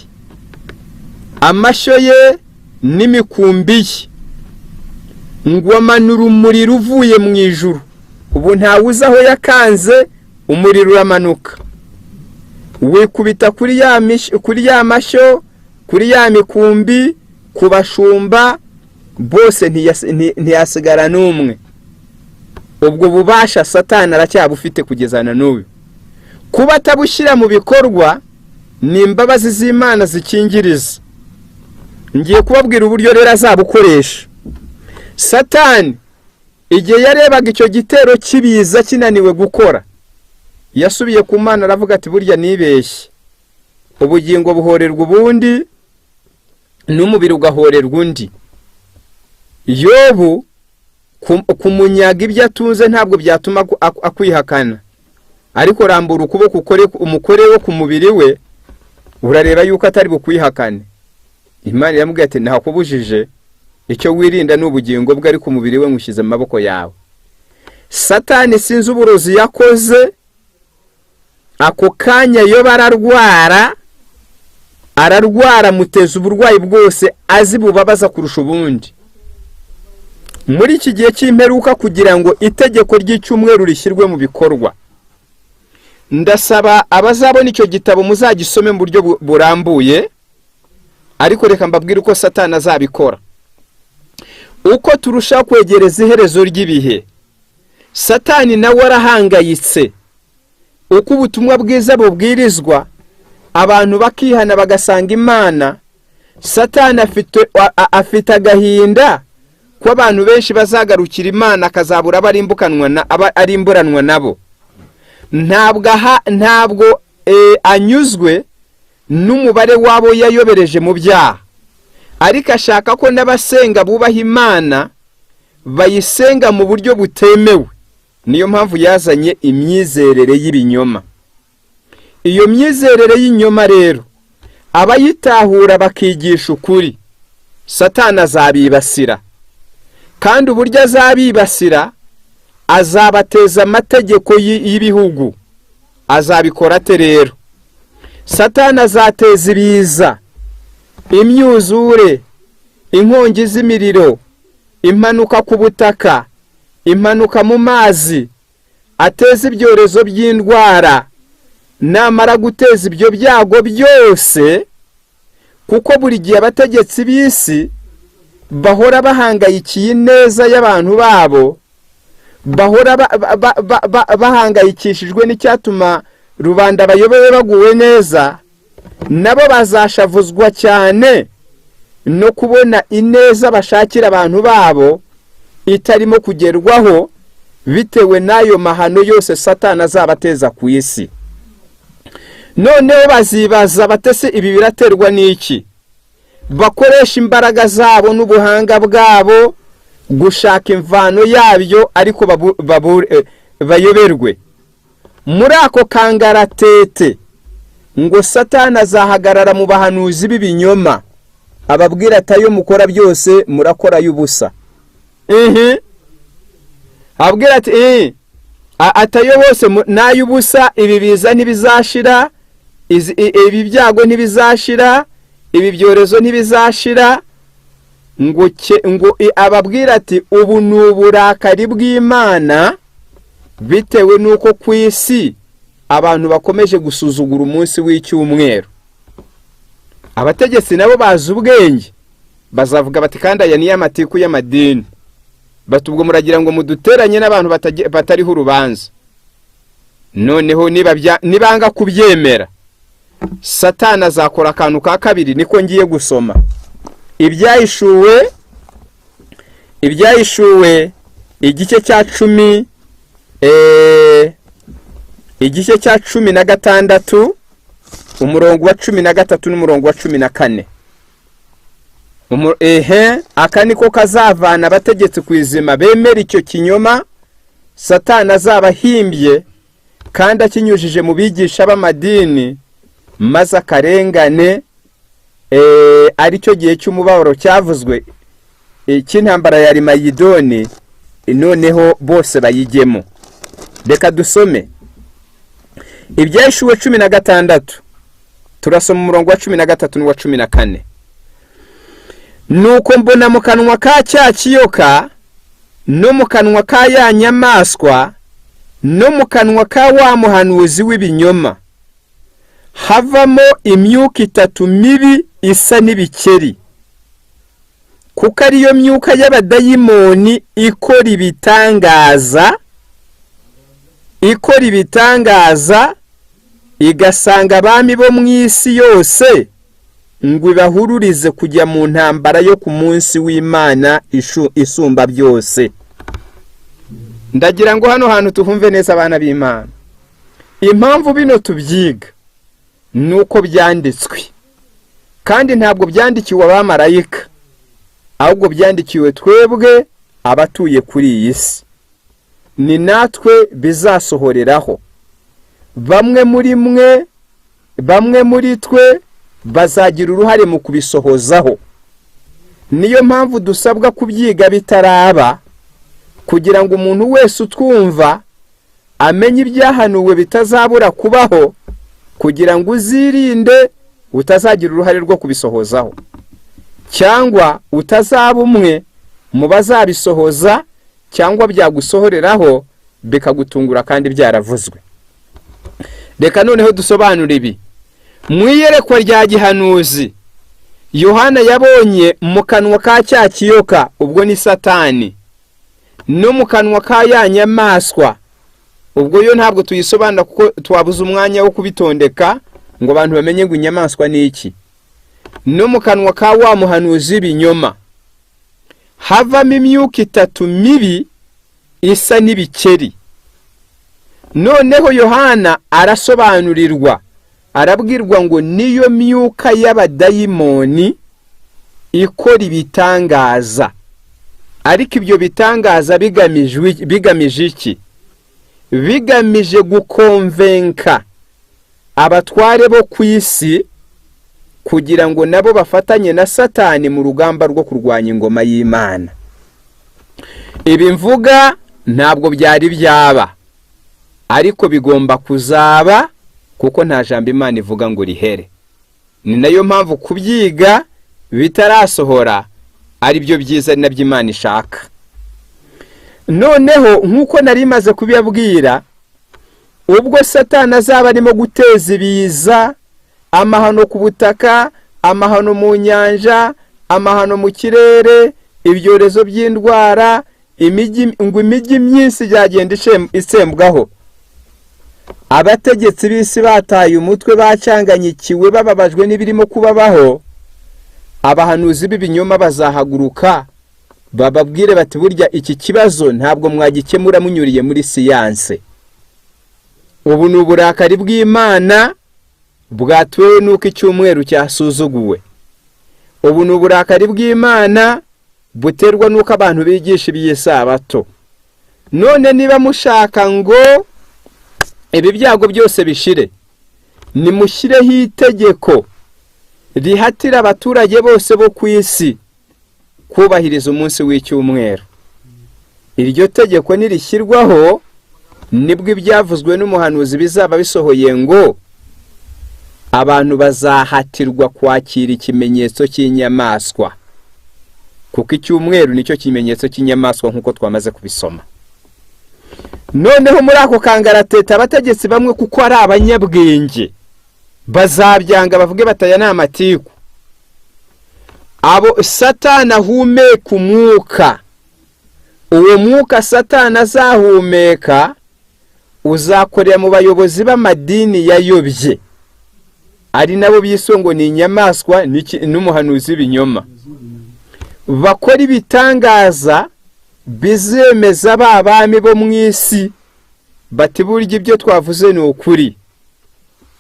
amashyo ye n'imikumbi ye, ngo amanura umuriro uvuye mu ijuru. Ubu ntawuzi aho yakanze, umuriro uramanuka wikubita kuri ya mashyo, kuri ya mikumbi, ku bashumba bose ntiyasigara n'umwe. Ubwo bubasha Satani aracyabufite kugeza na n'ubu. Kuba atabushyira mu bikorwa ni imbabazi z'Imana zikingiriza. Ngiye kubabwira uburyo rero azabukoresha. Satani igihe yarebaga icyo gitero kibiza kinaniwe gukora, yasubiye ku Mana aravuga ati burya nibeshye. Ubugingo buhorerwa ubundi, n'umubiri ugahorerwa undi. Yobu kumunyaga ibyo atunze ntabwo byatuma akwihakana, ariko rambura ukuboko umukore wo ku mubiri we, urareba yuko atari bukwihakane. Imana yamubwiye ati ntakubujije, icyo wirinda n'ubugingo bwe, ariko umubiri we ngushyize mu maboko yawe. Satani sinzi uburozi yakoze, ako kanya yo ararwara muteza uburwayi bwose azi bubabaza kurusha ubundi. Muri iki gihe cy'imperuka, kugira ngo itegeko ry'icyumweru rishyirwe mu bikorwa, ndasaba abazabona icyo gitabo muzagisome mu buryo burambuye, ariko reka mbabwire uko Satani azabikora. Uko turushaho kwegereza iherezo ry'ibihe, Satani nawe arahangayitse. Uko ubutumwa bwiza bubwirizwa, abantu bakihana bagasanga Imana, Satani afite agahinda ko abantu benshi bazagarukira Imana akazabura arimburanwa nabo. Ntabwo anyuzwe n'umubare wabo yayobereje mu byaha, ariko ashaka ko n'abasenga bubaha Imana bayisenga mu buryo butemewe. Niyo mpamvu yazanye imyizerere y'ibinyoma. Iyo myizerere y'inyoma rero, abayitahura bakigisha ukuri, Satani azabibasira. Kandi uburyo azabibasira, azabateza amategeko y'ibihugu. Azabikora ate rero? Satani azateza ibiza, imyuzure, inkongi z'imiriro, impanuka ku butaka, impanuka mu mazi, ateza ibyorezo by'indwara. Namara guteza ibyo byago byose, kuko buri gihe abategetsi b'isi bahora bahangayikiye neza y'abantu babo, bahora bahangayikishijwe n'icyatuma rubanda bayoboye baguwe neza, nabo bazashavuzwa cyane no kubona ineza bashakira abantu babo itarimo kugerwaho, bitewe n'ayo mahano yose Satani azabateza ku isi. Noneho bazibaza batese ibi biraterwa n'iki? Bakoresha imbaraga zabo n'ubuhanga bwabo gushaka imvano yabyo, ariko bayoberwe. Muri ako kangaratete ngo Satani azahagarara mu bahanuzi b'ibinyoma, ababwira ati ayo mukora byose murakora y'ubusa. Abwira ati atayo bose n'ay'ubusa, ibi biza ntibizashira, ibi byago ntibizashira, ibi byorezo ntibizashira. Ngo ababwira ati ubu ni uburakari bw'Imana, bitewe n'uko ku isi abantu bakomeje gusuzugura umunsi w'icyumweru. Abategetsi nabo bazi ubwenge, bazavuga bati kandi aya ni amatiku y'amadini, batubwo muragira ngo muduteranye n'abantu batariho urubanza. Noneho nibanga kubyemera, Satani azakora akantu ka kabiri. Niko ngiye gusoma Ibyahishuwe igice cya 10, igice cya 16, umurongo wa 13 n'umurongo wa 14. aka niko kazavana abategetsi ku izima bemera icyo kinyoma Satani azabahimbye kandi akinyujije mu bigisha b'amadini, maze akarengane ari cyo gihe cy'umubabaro cyavuzwe cy'intambara ya Harimagidoni, noneho bose bayigemo. Reka dusome Ibyahishuwe 16, turasoma umurongo wa 13 n'uwa 14. Nuko mbona mu kanwa ka cya kiyoka no mu kanwa ka ya nyamaswa no mu kanwa ka wa muhanuzi w'ibinyoma havamo imyuka 3 mibi isa n'ibikeri, kuko ariyo myuka y'abadayimoni ikora ibitangaza igasanga abami bo mu isi yose ngo ibahururize kujya mu ntambara yo ku munsi w'Imana isumba byose. Ndagira ngo hano hantu tuhumve neza abana b'Imana. Impamvu bino tubyiga nuko byanditswe, kandi ntabwo byandikiwe abamarayika, ahubwo byandikiwe twebwe abatuye kuri iyi si. Ni natwe bizasohoreraho. Bamwe muri twe bazagira uruhare mu kubisohozaho. Niyo mpamvu dusabwa kubyiga bitaraba, kugira ngo umuntu wese utwumva amenye ibyahanuwe bitazabura kubaho, kugira ngo uzirinde utazagira uruhare rwo kubisohozaho, cyangwa utazaba umwe mu bazabisohoza cyangwa byagusohoreraho bikagutungura kandi byaravuzwe. Reka noneho dusobanura ibi. Mu iyerekwa rya gihanuzi Yohana yabonye mu kanwa ka cya kiyoka, ubwo ni Satani, no mu kanwa ka ya nyamaswa, ubwo yo ntabwo tuyisobanura kuko twabuze umwanya wo kubitondeka ngo abantu bamenye ngo inyamaswa ni iki, no mu kanwa ka wa muhanuzi w'ibinyoma havamo imyuka 3 mibi isa n'ibikeri. Noneho Yohana arasobanurirwa, arabwirwa ngo niyo myuka y'abadayimoni ikora ibitangaza. Ariko ibyo bitangaza bigamije iki? Bigamije gukonvenka abatware bo ku isi kugira ngo nabo bafatanye na Satani mu rugamba rwo kurwanya ingoma y'Imana. Ibi mvuga ntabwo byari byaba, ariko bigomba kuzaba, kuko nta jambo Imana ivuga ngo rihere. Ni nayo mpamvu kubyiga bitarasohora ari byo byiza nabyo Imana ishaka. Noneho nkuko nari maze kubiyabwira, ubwo Satani azaba arimo guteza ibiza, amahano ku butaka, amahano mu nyanja, amahano mu kirere, ibyorezo by'indwara, imijyi myinshi byagenda isembwaho. Abategetsi b'isi bataye umutwe, bacyanganyikiwe, bababajwe n'ibirimo kubabaho. Abahanuzi b'ibinyoma bazahaguruka bababwire bati burya iki kibazo ntabwo mwagikemura munyuriye muri siyanse. Ubu ni uburakari bw'Imana bwatwewe nuko icyumweru cyasuzuguwe. Ubu ni uburakari bw'Imana buterwa nuko abantu bigisha iby'isabato. None niba mushaka ngo ibi byago byose bishire, nimushyireho itegeko rihatira abaturage bose bo ku isi kubahiriza umunsi w'icyumweru. Iryo tegeko nirishyirwaho, nibwo ibyavuzwe n'umuhanuzi bizaba bisohoye ngo abantu bazahatirwa kwakira ikimenyetso cy'inyamaswa, kuko icyumweru nicyo kimenyetso cy'inyamaswa nkuko twamaze kubisoma. Noneho muri ako kangarateta abategetsi bamwe kuko ari abanyabwenge bazabyanga, bavuge bataya n'amatiku. Abo Satani ahumeka umwuka, uwo mwuka Satani azahumeka uzakorera mu bayobozi b'amadini yayobye, ari nabo bisongo ni inyamaswa n'umuhanuzi w'ibinyoma. Bakora ibitangaza bizemeza babami bo mu isi bati burya ibyo twavuze ni ukuri.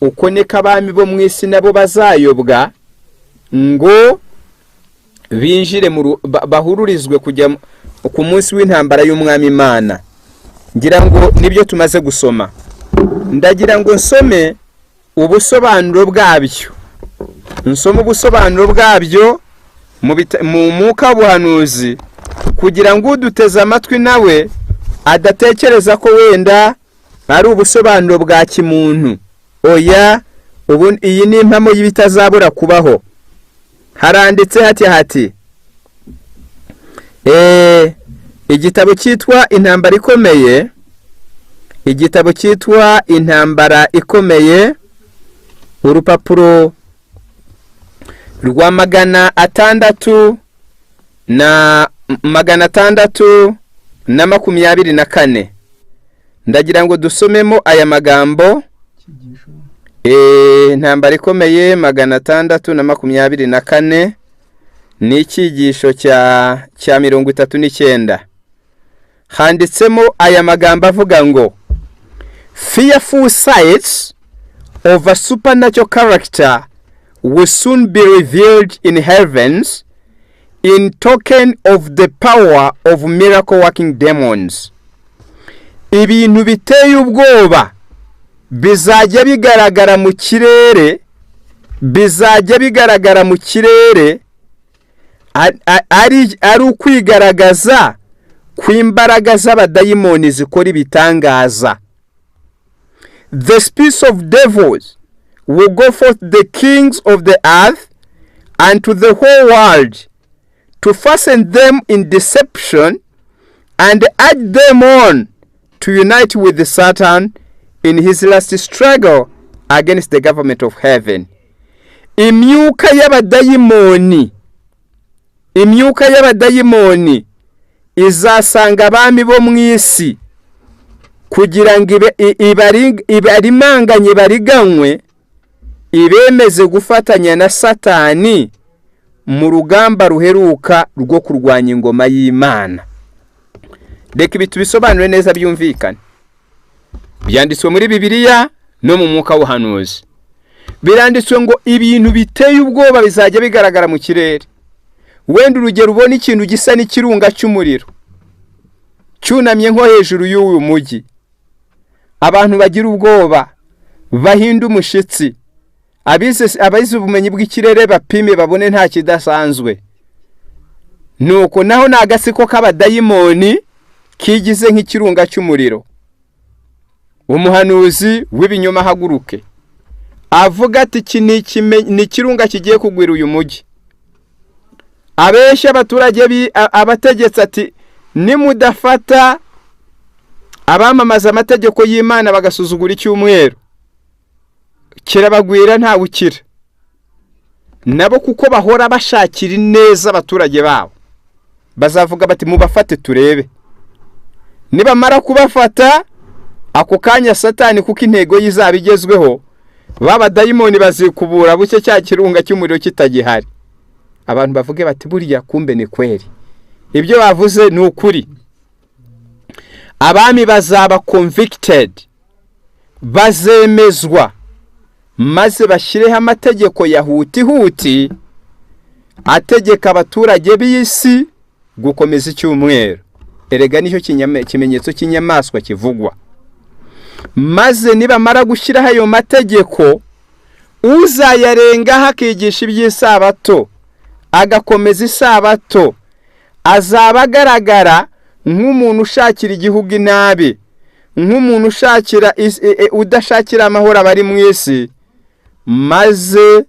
Uko neka abami bo mu isi nabo bazayobwa ngo binjire bahururizwe kujya ku munsi w'intambara y'umwami Imana. Ngira ngo nibyo tumaze gusoma. Ndagira ngo nsome ubusobanuro bwabyo. Nsoma ubusobanuro bwabyo mu mwuka w'ubuhanuzi, kugira ngo uduteze amatwi nawe adatekereza ko wenda ari ubusobanuro bwa kimuntu. Oya, iyi ni impamo y'ibitazabura kubaho. Haranditse hati igitabo cyitwa intambara ikomeye, igitabo cyitwa intambara ikomeye, urupapuro rwa 624. Ndagira ngo dusomemo aya magambo. Intambara ikomeye 624 ni icyigisho cya 39. Handitsemo aya magambo avuga ngo, fearful sights of a supernatural character will soon be revealed in heavens in token of the power of miracle working demons. Ibintu biteye ubwoba bizajya bigaragara mu kirere, ari ukwigaragaza kw'imbaraga z'abadayimoni zikora ibitangaza. The spirits of devils will go forth the kings of the earth and to the whole world to fasten them in deception and urge them on to unite with Satan in his last struggle against the government of heaven. Imyuka y'abadayimoni izasanga abami bo mu isi kugira ngo ibarimanganye bariganywe, ibemeze gufatanya na Satani mu rugamba ruheruka rwo kurwanya ingoma y'Imana. Reka ibi tubisobanure neza byumvikane. Byanditswe muri Bibiliya no mu mwuka w'ubuhanuzi. Biranditswe ngo ibintu biteye ubwoba bizajya bigaragara mu kirere. Wenda urugero ubona ikintu gisa n'ikirunga cy'umuriro cyunamye nko hejuru y'uyu mujyi, abantu bagira ubwoba, bahinda umushitsi, abize ubumenyi bw'ikirere bapime babone nta kidasanzwe. Nuko naho nagasiko k'abadayimoni kigize nk'ikirunga cy'umuriro. Umuhanuzi w'ibinyoma haguruke avuga ati iki ni ikirunga kigiye kugwira uyu mujyi. Abesha abaturage abategetse ati nimudafata abamamaza amategeko y'Imana bagasuzugura icyumweru, kirabagwira nta ukira. Nabo kuko bahora bashakira neza abaturage babo, bazavuga bati mubafate turebe. Nibamara kubafata, ako kanya Satani kuko intego y'izabigezweho, baba dayimoni bazikubura bucye cya kirunga cy'umuriro kitagihari. Abantu bavuge bati buriya kumbe ni kweri, ibyo bavuze ni ukuri. Abami bazaba convicted, bazemezwa, maze bashyireho amategeko ya huti ategeka abaturage b'isi gukomeza icyumweru. Erega nicyo kimenyetso cy'inyamaswa kivugwa. Maze nibamara gushyiraho ayo mategeko, uzayarenga hakigisha iby'isabato agakomeza isabato azaba agaragara nk'umuntu ushakira igihugu inabi, nk'umuntu ushakira udashakira amahoro abari mu isi, maze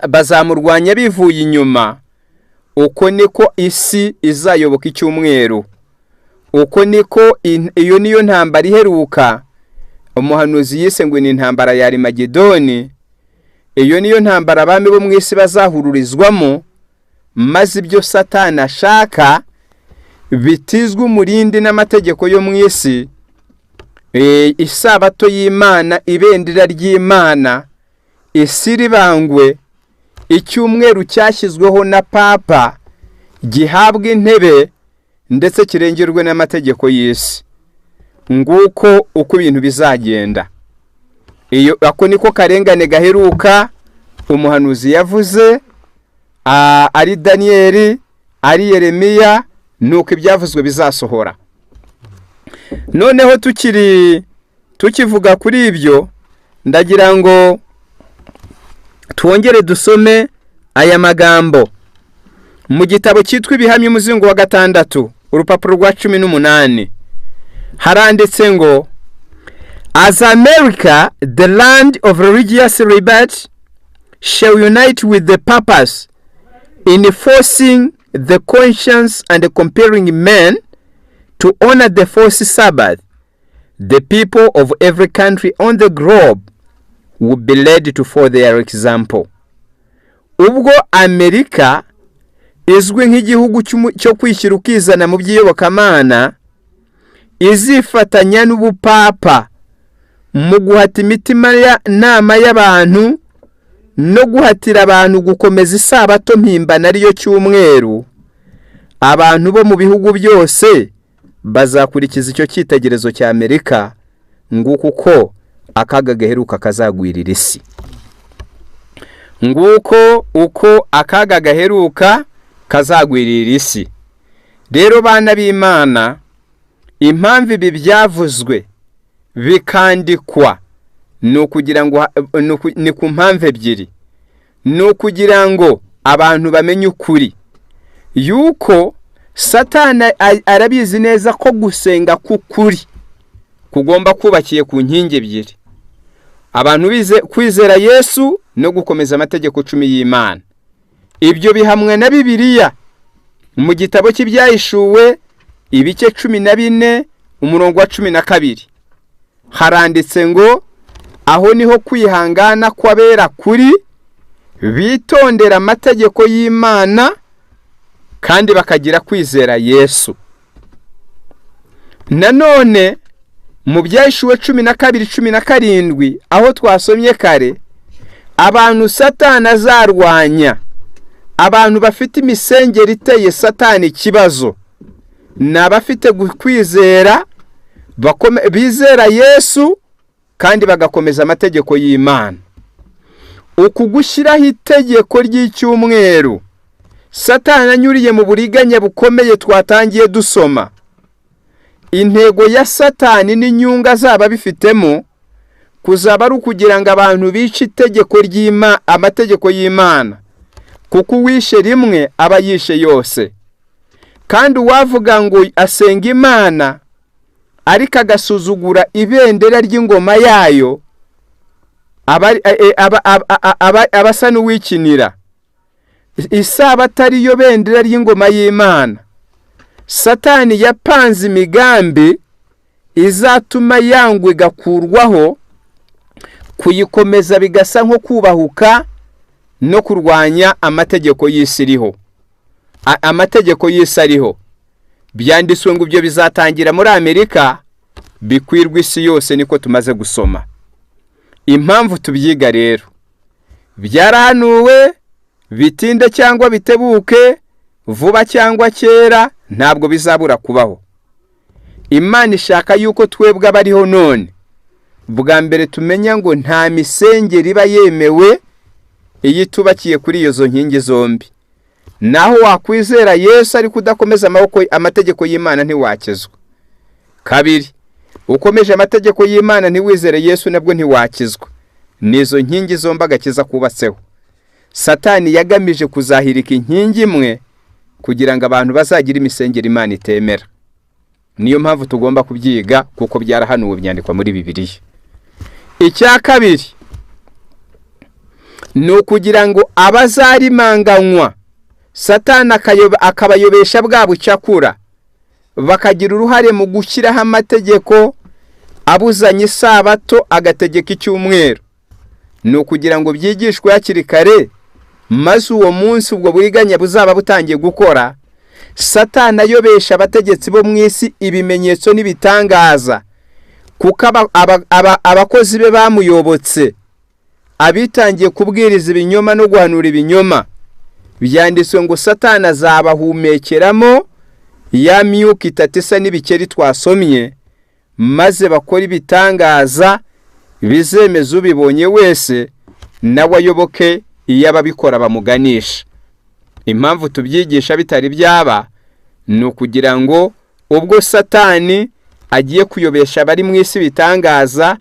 bazamurwanya bivuye inyuma. Uko niko isi izayoboka icyumweru. Uko niko iyo niyo ntambara iheruka umuhanuzi yise ngo ni intambara ya HERIMAGIDONI. Iyo niyo ntambara abami bo mu isi bazahururizwamo, maze ibyo Satani ashaka bitizwe umurindi n'amategeko yo mu isi. Isabato y'Imana, ibendera ry'Imana, isi ribangwe, icyumweru cyashyizweho na papa gihabwa intebe ndetse kirengerwe n'amategeko y'isi. Nguko uko ibintu bizagenda. Iyo ako niko karengane gaheruka umuhanuzi yavuze, ari Daniyeli, ari Yeremiya, nuko ibyavuzwe bizasohora. Noneho tukivuga kuri ibyo, ndagira ngo twongere dusome aya magambo mu gitabo cyitwa Ibihamya umuzingo wa 6 urupapuro rwa 18. Haranditse ngo, as America, the land of religious liberty, shall unite with the purpose in enforcing the conscience and compelling men to honor the first Sabbath, the people of every country on the globe will be led to follow their example. Ubwo Amerika izwi nk'igihugu cyo kwishyira ukizana mu by'iyobokamana, izifatanya n'ubupapa mu guhata imitima nama y'abantu no guhatira abantu gukomeza isabato mpimbano ariyo cyumweru, abantu bo mu bihugu byose bazakurikiza icyo cyitegerezo cya Amerika, nguko uko akaga gaheruka kazagwirira isi. Nguko uko akaga gaheruka kazagwirira isi. Rero bana b'Imana, impamvu ibi byavuzwe bikandikwa no kugira ngo ni ku mpamvu ebyiri. No kugira ngo abantu bamenye ukuri yuko Satani arabizi neza ko gusenga k'ukuri kugomba kubakiye ku nkingi ebyiri: abantu bize kwizera Yesu no gukomeza amategeko 10 y'Imana. Ibyo bihamwe na Bibiliya mu gitabo cy'ibyahishuwe ibice 14 umurongo wa 12. Haranditse ngo, aho niho kwihangana kw'abera kuri, bitondera amategeko y'Imana kandi bakagira kwizera Yesu. Nanone mu byahishuwe 12:17 aho twasomye kare, abantu Satani azarwanya, abantu bafite imisengeri iteye Satani ikibazo, n'abafite kwizera bizera Yesu kandi bagakomeza amategeko y'Imana. Ukugushyiraho itegeko ry'icyumweru Satani anyuriye mu buriganya bukomeye twatangiye dusoma. Intego ya Satani n'inyunga zaba bifitemo kuzaba ari ukugira ngo abantu bice itegeko amategeko y'Imana, kuko uwishe rimwe aba yishe yose. Kandi uwavuga ngo asenga Imana ariko agasuzugura ibendera ry'ingoma yayo abasa n'uwikinira. Isabato ariyo bendera ry'ingoma y'Imana. Satani yapanze imigambi izatuma yangwa igakurwaho, kuyikomeza bigasa nko kubahuka no kurwanya amategeko y'isi ariho. Amategeko y'isi ariho byanditswe ngo ibyo bizatangira muri Amerika, bikwirwa isi yose, niko tumaze gusoma. Impamvu tubyiga rero, byarahanuwe, bitinde cyangwa bitebuke, vuba cyangwa kera, ntabwo bizabura kubaho. Imana ishaka yuko twebwe abariho none bwa mbere tumenya ngo nta misengeri iba yemewe iyi tubakiye kuri iyo nkingi zombi. Naho wakwizera Yesu ariko udakomeza amategeko y'Imana ntiwakizwa. Kabiri, ukomeje amategeko y'Imana ntiwizere Yesu nabwo ntiwakizwa. Nizo nkingi zombi agakiza kubatseho. Satani yagamije kuzahirika inkingi imwe kugira ngo abantu bazagira imisengeri Imana itemera. Niyo mpamvu tugomba kubyiga, kuko byarahanuwe byandikwa muri Bibiliya. Icya kabiri ni ukugira ngo abazarimanganywa Satani akabayobesha bwa bucakura, bakagira uruhare mu gushyiraho amategeko abuzanye isabato agategeka icyumweru. Ni ukugira ngo byigishwe hakiri kare, maze uwo munsi ubwo buriganya buzaba butangiye gukora, Satani ayobesha abategetsi bo mu isi ibimenyetso n'ibitangaza, kuko abakozi be bamuyobotse, abitangiye kubwiriza ibinyoma no guhanura ibinyoma. Byanditswe ngo Satani azabahumekeramo ya myuka itatisa n'ibikeri twasomye, maze bakora ibitangaza bizemeza ubibonye wese nawe ayoboke iyo ababikora bamuganisha. impamvu tubyigisha bitari byaba ni ukugira ngo ubwo Satani agiye kuyobesha bari mu isi bitangaza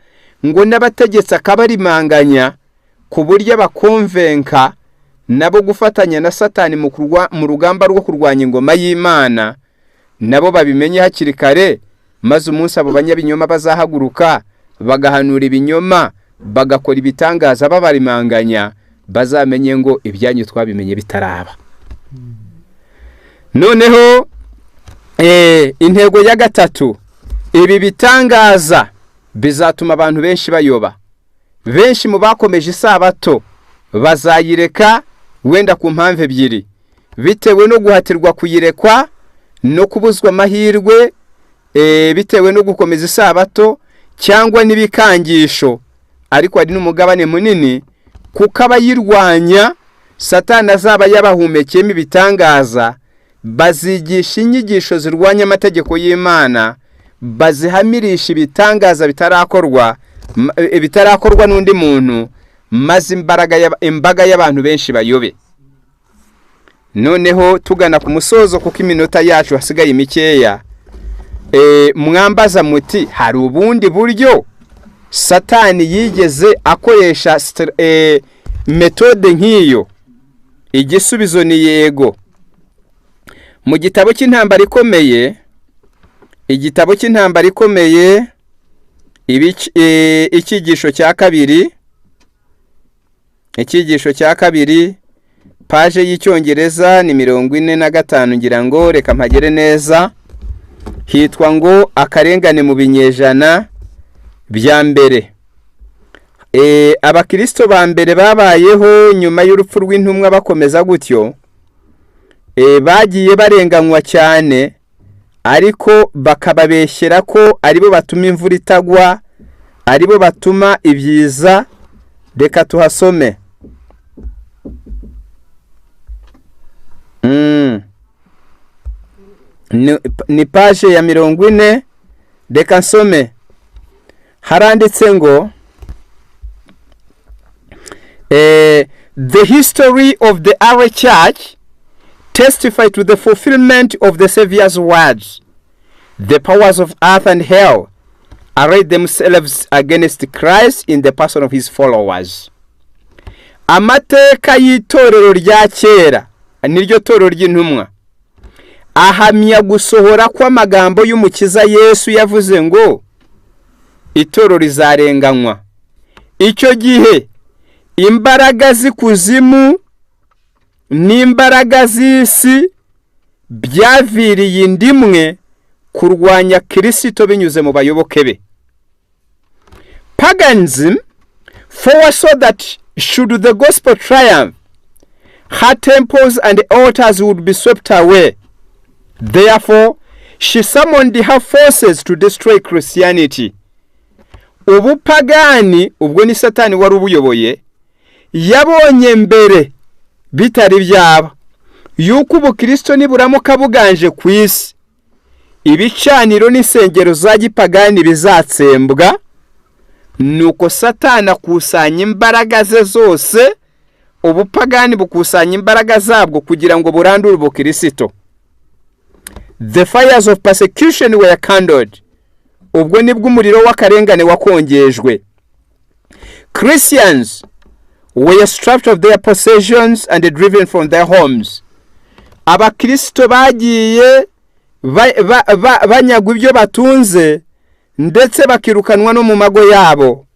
ngo n'abategetsi akabarimanganya ku buryo bakonvenka nabo gufatanya na Satani mu rugamba rwo kurwanya ingoma y'Imana, nabo babimenye hakiri kare, maze umunsi abo banyabinyoma bazahaguruka bagahanura ibinyoma bagakora ibitangaza babarimanganya, bazamenye ngo ibyanyu twabimenye bitaraba. Noneho intego ya gatatu, ibi bitangaza bizatuma abantu benshi bayoba. Benshi mu bakomeje isabato bazayireka wenda ku mpamvu ebyiri, bitewe no guhatirwa kuyirekwa no kubuzwa amahirwe, bitewe no gukomeza isabato cyangwa n'ibikangisho. Ariko hari n'umugabane munini kuko abayirwanya Satani azaba yabahumekeyemo ibitangaza, bazigisha inyigisho zirwanya amategeko y'Imana, bazihamirisha ibitangaza bitarakorwa n'undi muntu, maze imbaga y'abantu benshi bayobe. Noneho tugana ku musozo kuko iminota yacu hasigaye mikeya, mwambaza muti hari ubundi buryo Satani yigeze akoresha metode nk'iyo? Igisubizo ni yego. Mu gitabo cy'intambara ikomeye, icyigisho cya kabiri, paje y'icyongereza ni 45, ngira ngo reka mpagere neza, hitwa ngo akarengane mu binyejana bya mbere. Abakristo ba mbere babayeho nyuma y'urupfu rw'intumwa bakomeza gutyo, bagiye barenganywa cyane, ariko bakababeshyera ko aribo batuma imvura itagwa, aribo batuma ibyiza. Reka tuhasome. Ni paje ya 40, reka nsome. Haranditse ngo the history of the early church testify to the fulfillment of the Savior's words. The powers of earth and hell arrayed themselves against Christ in the person of his followers. Amateka y'itorero rya kera, niryo torero ry'intumwa, ahamya gusohora kw'amagambo y'umukiza Yesu yavuze ngo itorero rizarenganywa. Icyo gihe imbaraga z'ikuzimu n'imbaraga z'isi byaviriye indimwe kurwanya Kristo binyuze mu bayoboke be. Paganism foresaw that should the gospel triumph, her temples and altars would be swept away. Therefore, she summoned her forces to destroy Christianity. Ubupagani, ubwo ni Satani wari ubuyoboye, yabonye mbere bitari byaba yuko ubukristo niburamuka buganje ku isi, ibicaniro n'isengero za gipagani bizatsembwa. Nuko Satani akusanya imbaraga ze zose, ubupagani bukusanya imbaraga zabwo kugira ngo burandure ubukristo. The fires of persecution were kindled. Ubwo nibwo umuriro w'akarengane wakongejwe. Christians were stripped of their possessions and driven from their homes. Abakristo bagiye banyagwa ibyo batunze ndetse bakirukanwa no mu mago yabo.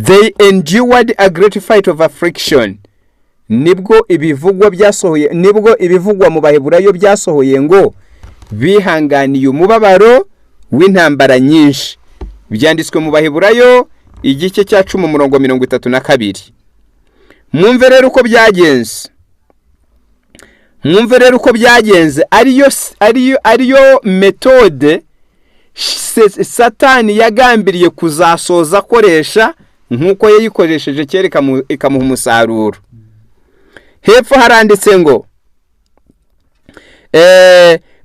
They endured a great fight of affliction. Nibwo ibivugwa mu Baheburayo byasohoye ngo bihanganiye umubabaro w'intambara nyinshi. Byanditswe mu Baheburayo igice cya 10:32. Mwumve rero uko byagenze. Ariyo metode Satani yagambiriye kuzasoza akoresha nk'uko yayikoresheje cyereka ikamuha umusaruro. Hepfo haranditse ngo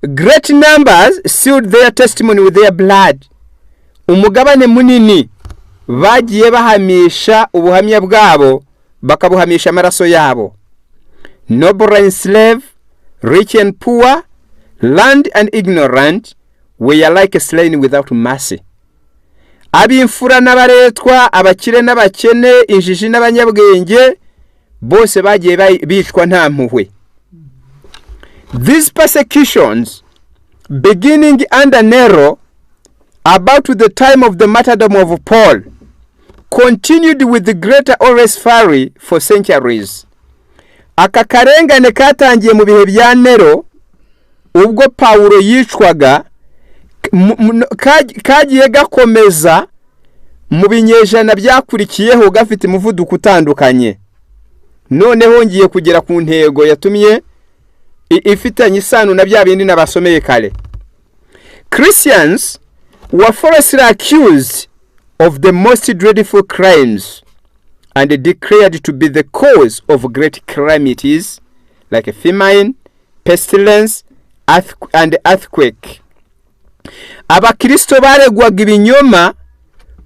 great numbers sealed their testimony with their blood. Umugabane munini bagiye bahamisha ubuhamya bwabo, bakabuhamisha amaraso yabo. noble and slave, rich and poor, learned and ignorant, were like slain without mercy. Ab'imfura n'abaretwa, abakire n'abakene, injiji n'abanyabwenge, bose bagiye bicwa nta mpuhwe. These persecutions, beginning under Nero, about the time of the martyrdom of Paul, continued with the greater always fury for centuries. Aka karengane katangiye mu bihe bya Nero, ubwo Paulo yicwaga, kagiye gakomeza mu binyejana byakurikiyeho gafite umuvuduko utandukanye. Noneho ngiye kugera ku ntego yatumye ifitanye isano na bya bindi nabasomeye kare. Christians were falsely accused of the most dreadful crimes and declared to be the cause of great calamities like a famine, pestilence, and earthquake. Abakristo baregwaga ibinyoma,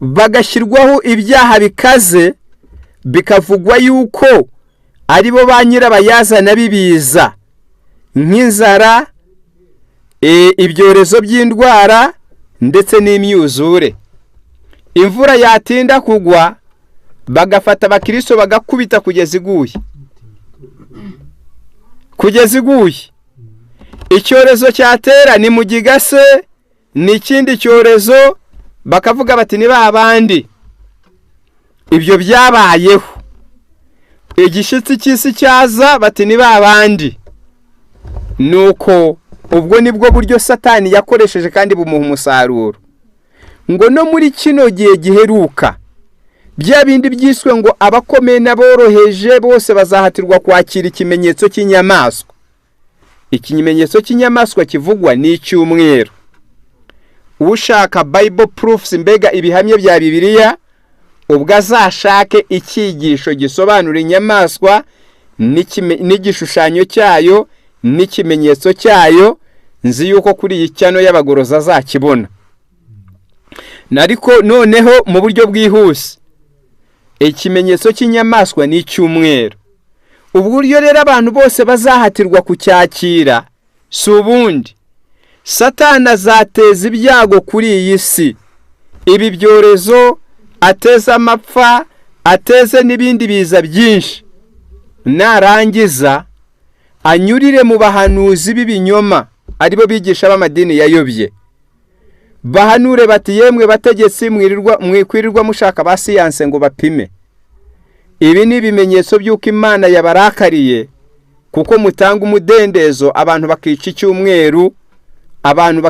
bagashyirwaho ibyaha bikaze, bikavugwa yuko aribo ba nyirabayazana bibiza nk'inzara, ibyorezo by'indwara ndetse n'imyuzure. Imvura yatinda kugwa, bagafata abakristo bagakubita kugeza iguye. Icyorezo cyatera ni mugigase, n'ikindi cyorezo bakavuga bati ni babandi. Ibyo byabayeho. Igishitsi cy'isi cyaza bati ni babandi. Nuko ubwo nibwo buryo Satani yakoresheje kandi bumuha umusaruro. Ngo no muri kino gihe giheruka, bya bindi byiswe ngo abakomeye n'aboroheje bose bazahatirwa kwakira ikimenyetso cy'inyamaswa. Ikimenyetso cy'inyamaswa kivugwa ni icyumweru. Ushaka Bible proofs, mbega ibihamye bya Bibiliya, ubwo azashake icyigisho gisobanura inyamaswa n'igishushanyo cyayo n'ikimenyetso cyayo. Nzi yuko kuri iyi cyano y'abagoroza azakibona. Nariko noneho mu buryo bwihuse, ikimenyetso cy'inyamaswa ni icyumweru. Uburyo rero abantu bose bazahatirwa kucyakira si ubundi. Satani azateza ibyago kuri iyi si, ibi byorezo, ateza amapfa, ateze n'ibindi biza byinshi. Narangiza anyurire mu bahanuzi b'ibinyoma, aribo bigisha b'amadini yayobye, bahanure bati yemwe bategetsi mwikwirirwa mushaka ba siyanse ngo bapime. Ibi ni ibimenyetso by'uko Imana yabarakariye, kuko mutanga umudendezo abantu bakica icyumweru, abantu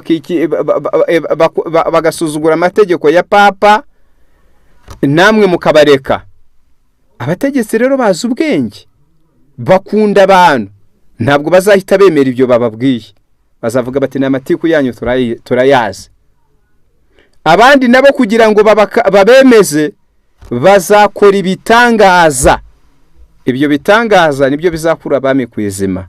bagasuzugura amategeko ya papa, namwe mukabareka. Abategetsi rero bazi ubwenge, bakunda abantu, ntabwo bazahita bemera ibyo bababwiye. Bazavuga bati n'amatiku yanyu turayazi. Abandi nabo kugira ngo babemeze, bazakora ibitangaza. Ibyo bitangaza nibyo bizakura abami kwizima.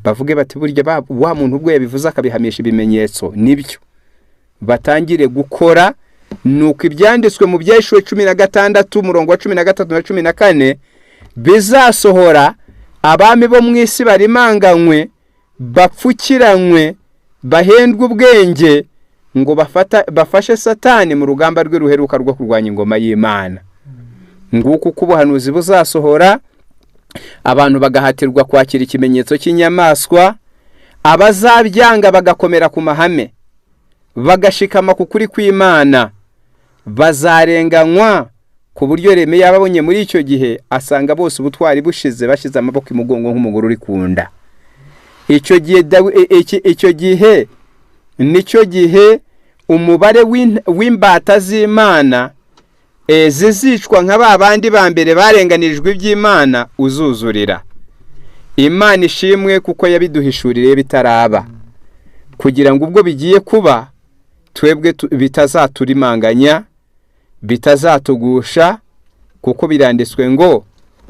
Bavuge bati burya wa muntu ubwo yabivuze akabihamisha ibimenyetso, nibyo batangire gukora. Nuko ibyanditswe mu byahishuwe 16 murongo wa 13 na 14 bizasohora. Abami bo mu isi barimanganywe, bapfukiranywe, bahendwe ubwenge, ngo bafashe Satani mu rugamba rwe ruheruka rwo kurwanya ingoma y'Imana. Nguko uko ubuhanuzi buzasohora, abantu bagahatirwa kwakira ikimenyetso cy'inyamaswa, abazabyanga bagakomera ku mahame, bagashikama ku kuri kw'Imana, bazarenganywa ku buryo reme yababonye muri icyo gihe asanga bose ubutwari bushize, bashize amaboko imugongo nk'umugore uri kunda. Icyo gihe nicyo gihe umubare w'imbata z'Imana zizicwa nka babandi ba mbere barenganirijwe iby'Imana uzuzurira. Imana ishimwe kuko yabiduhishuriye bitaraba, kugira ngo ubwo bigiye kuba twebwe bitazaturimanganya, bitazatugusha, kuko biranditswe ngo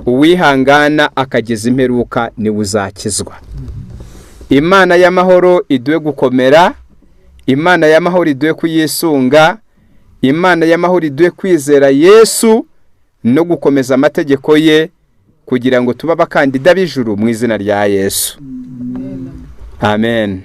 uwihangana akageza imperuka ni uzakizwa. Imana y'amahoro iduhe gukomera, Imana y'amahoro iduhe kuyisunga, Imana y'amahoro iduhe kwizera Yesu no gukomeza amategeko ye, kugira ngo tube abakandida b'ijuru mu izina rya Yesu. Amen.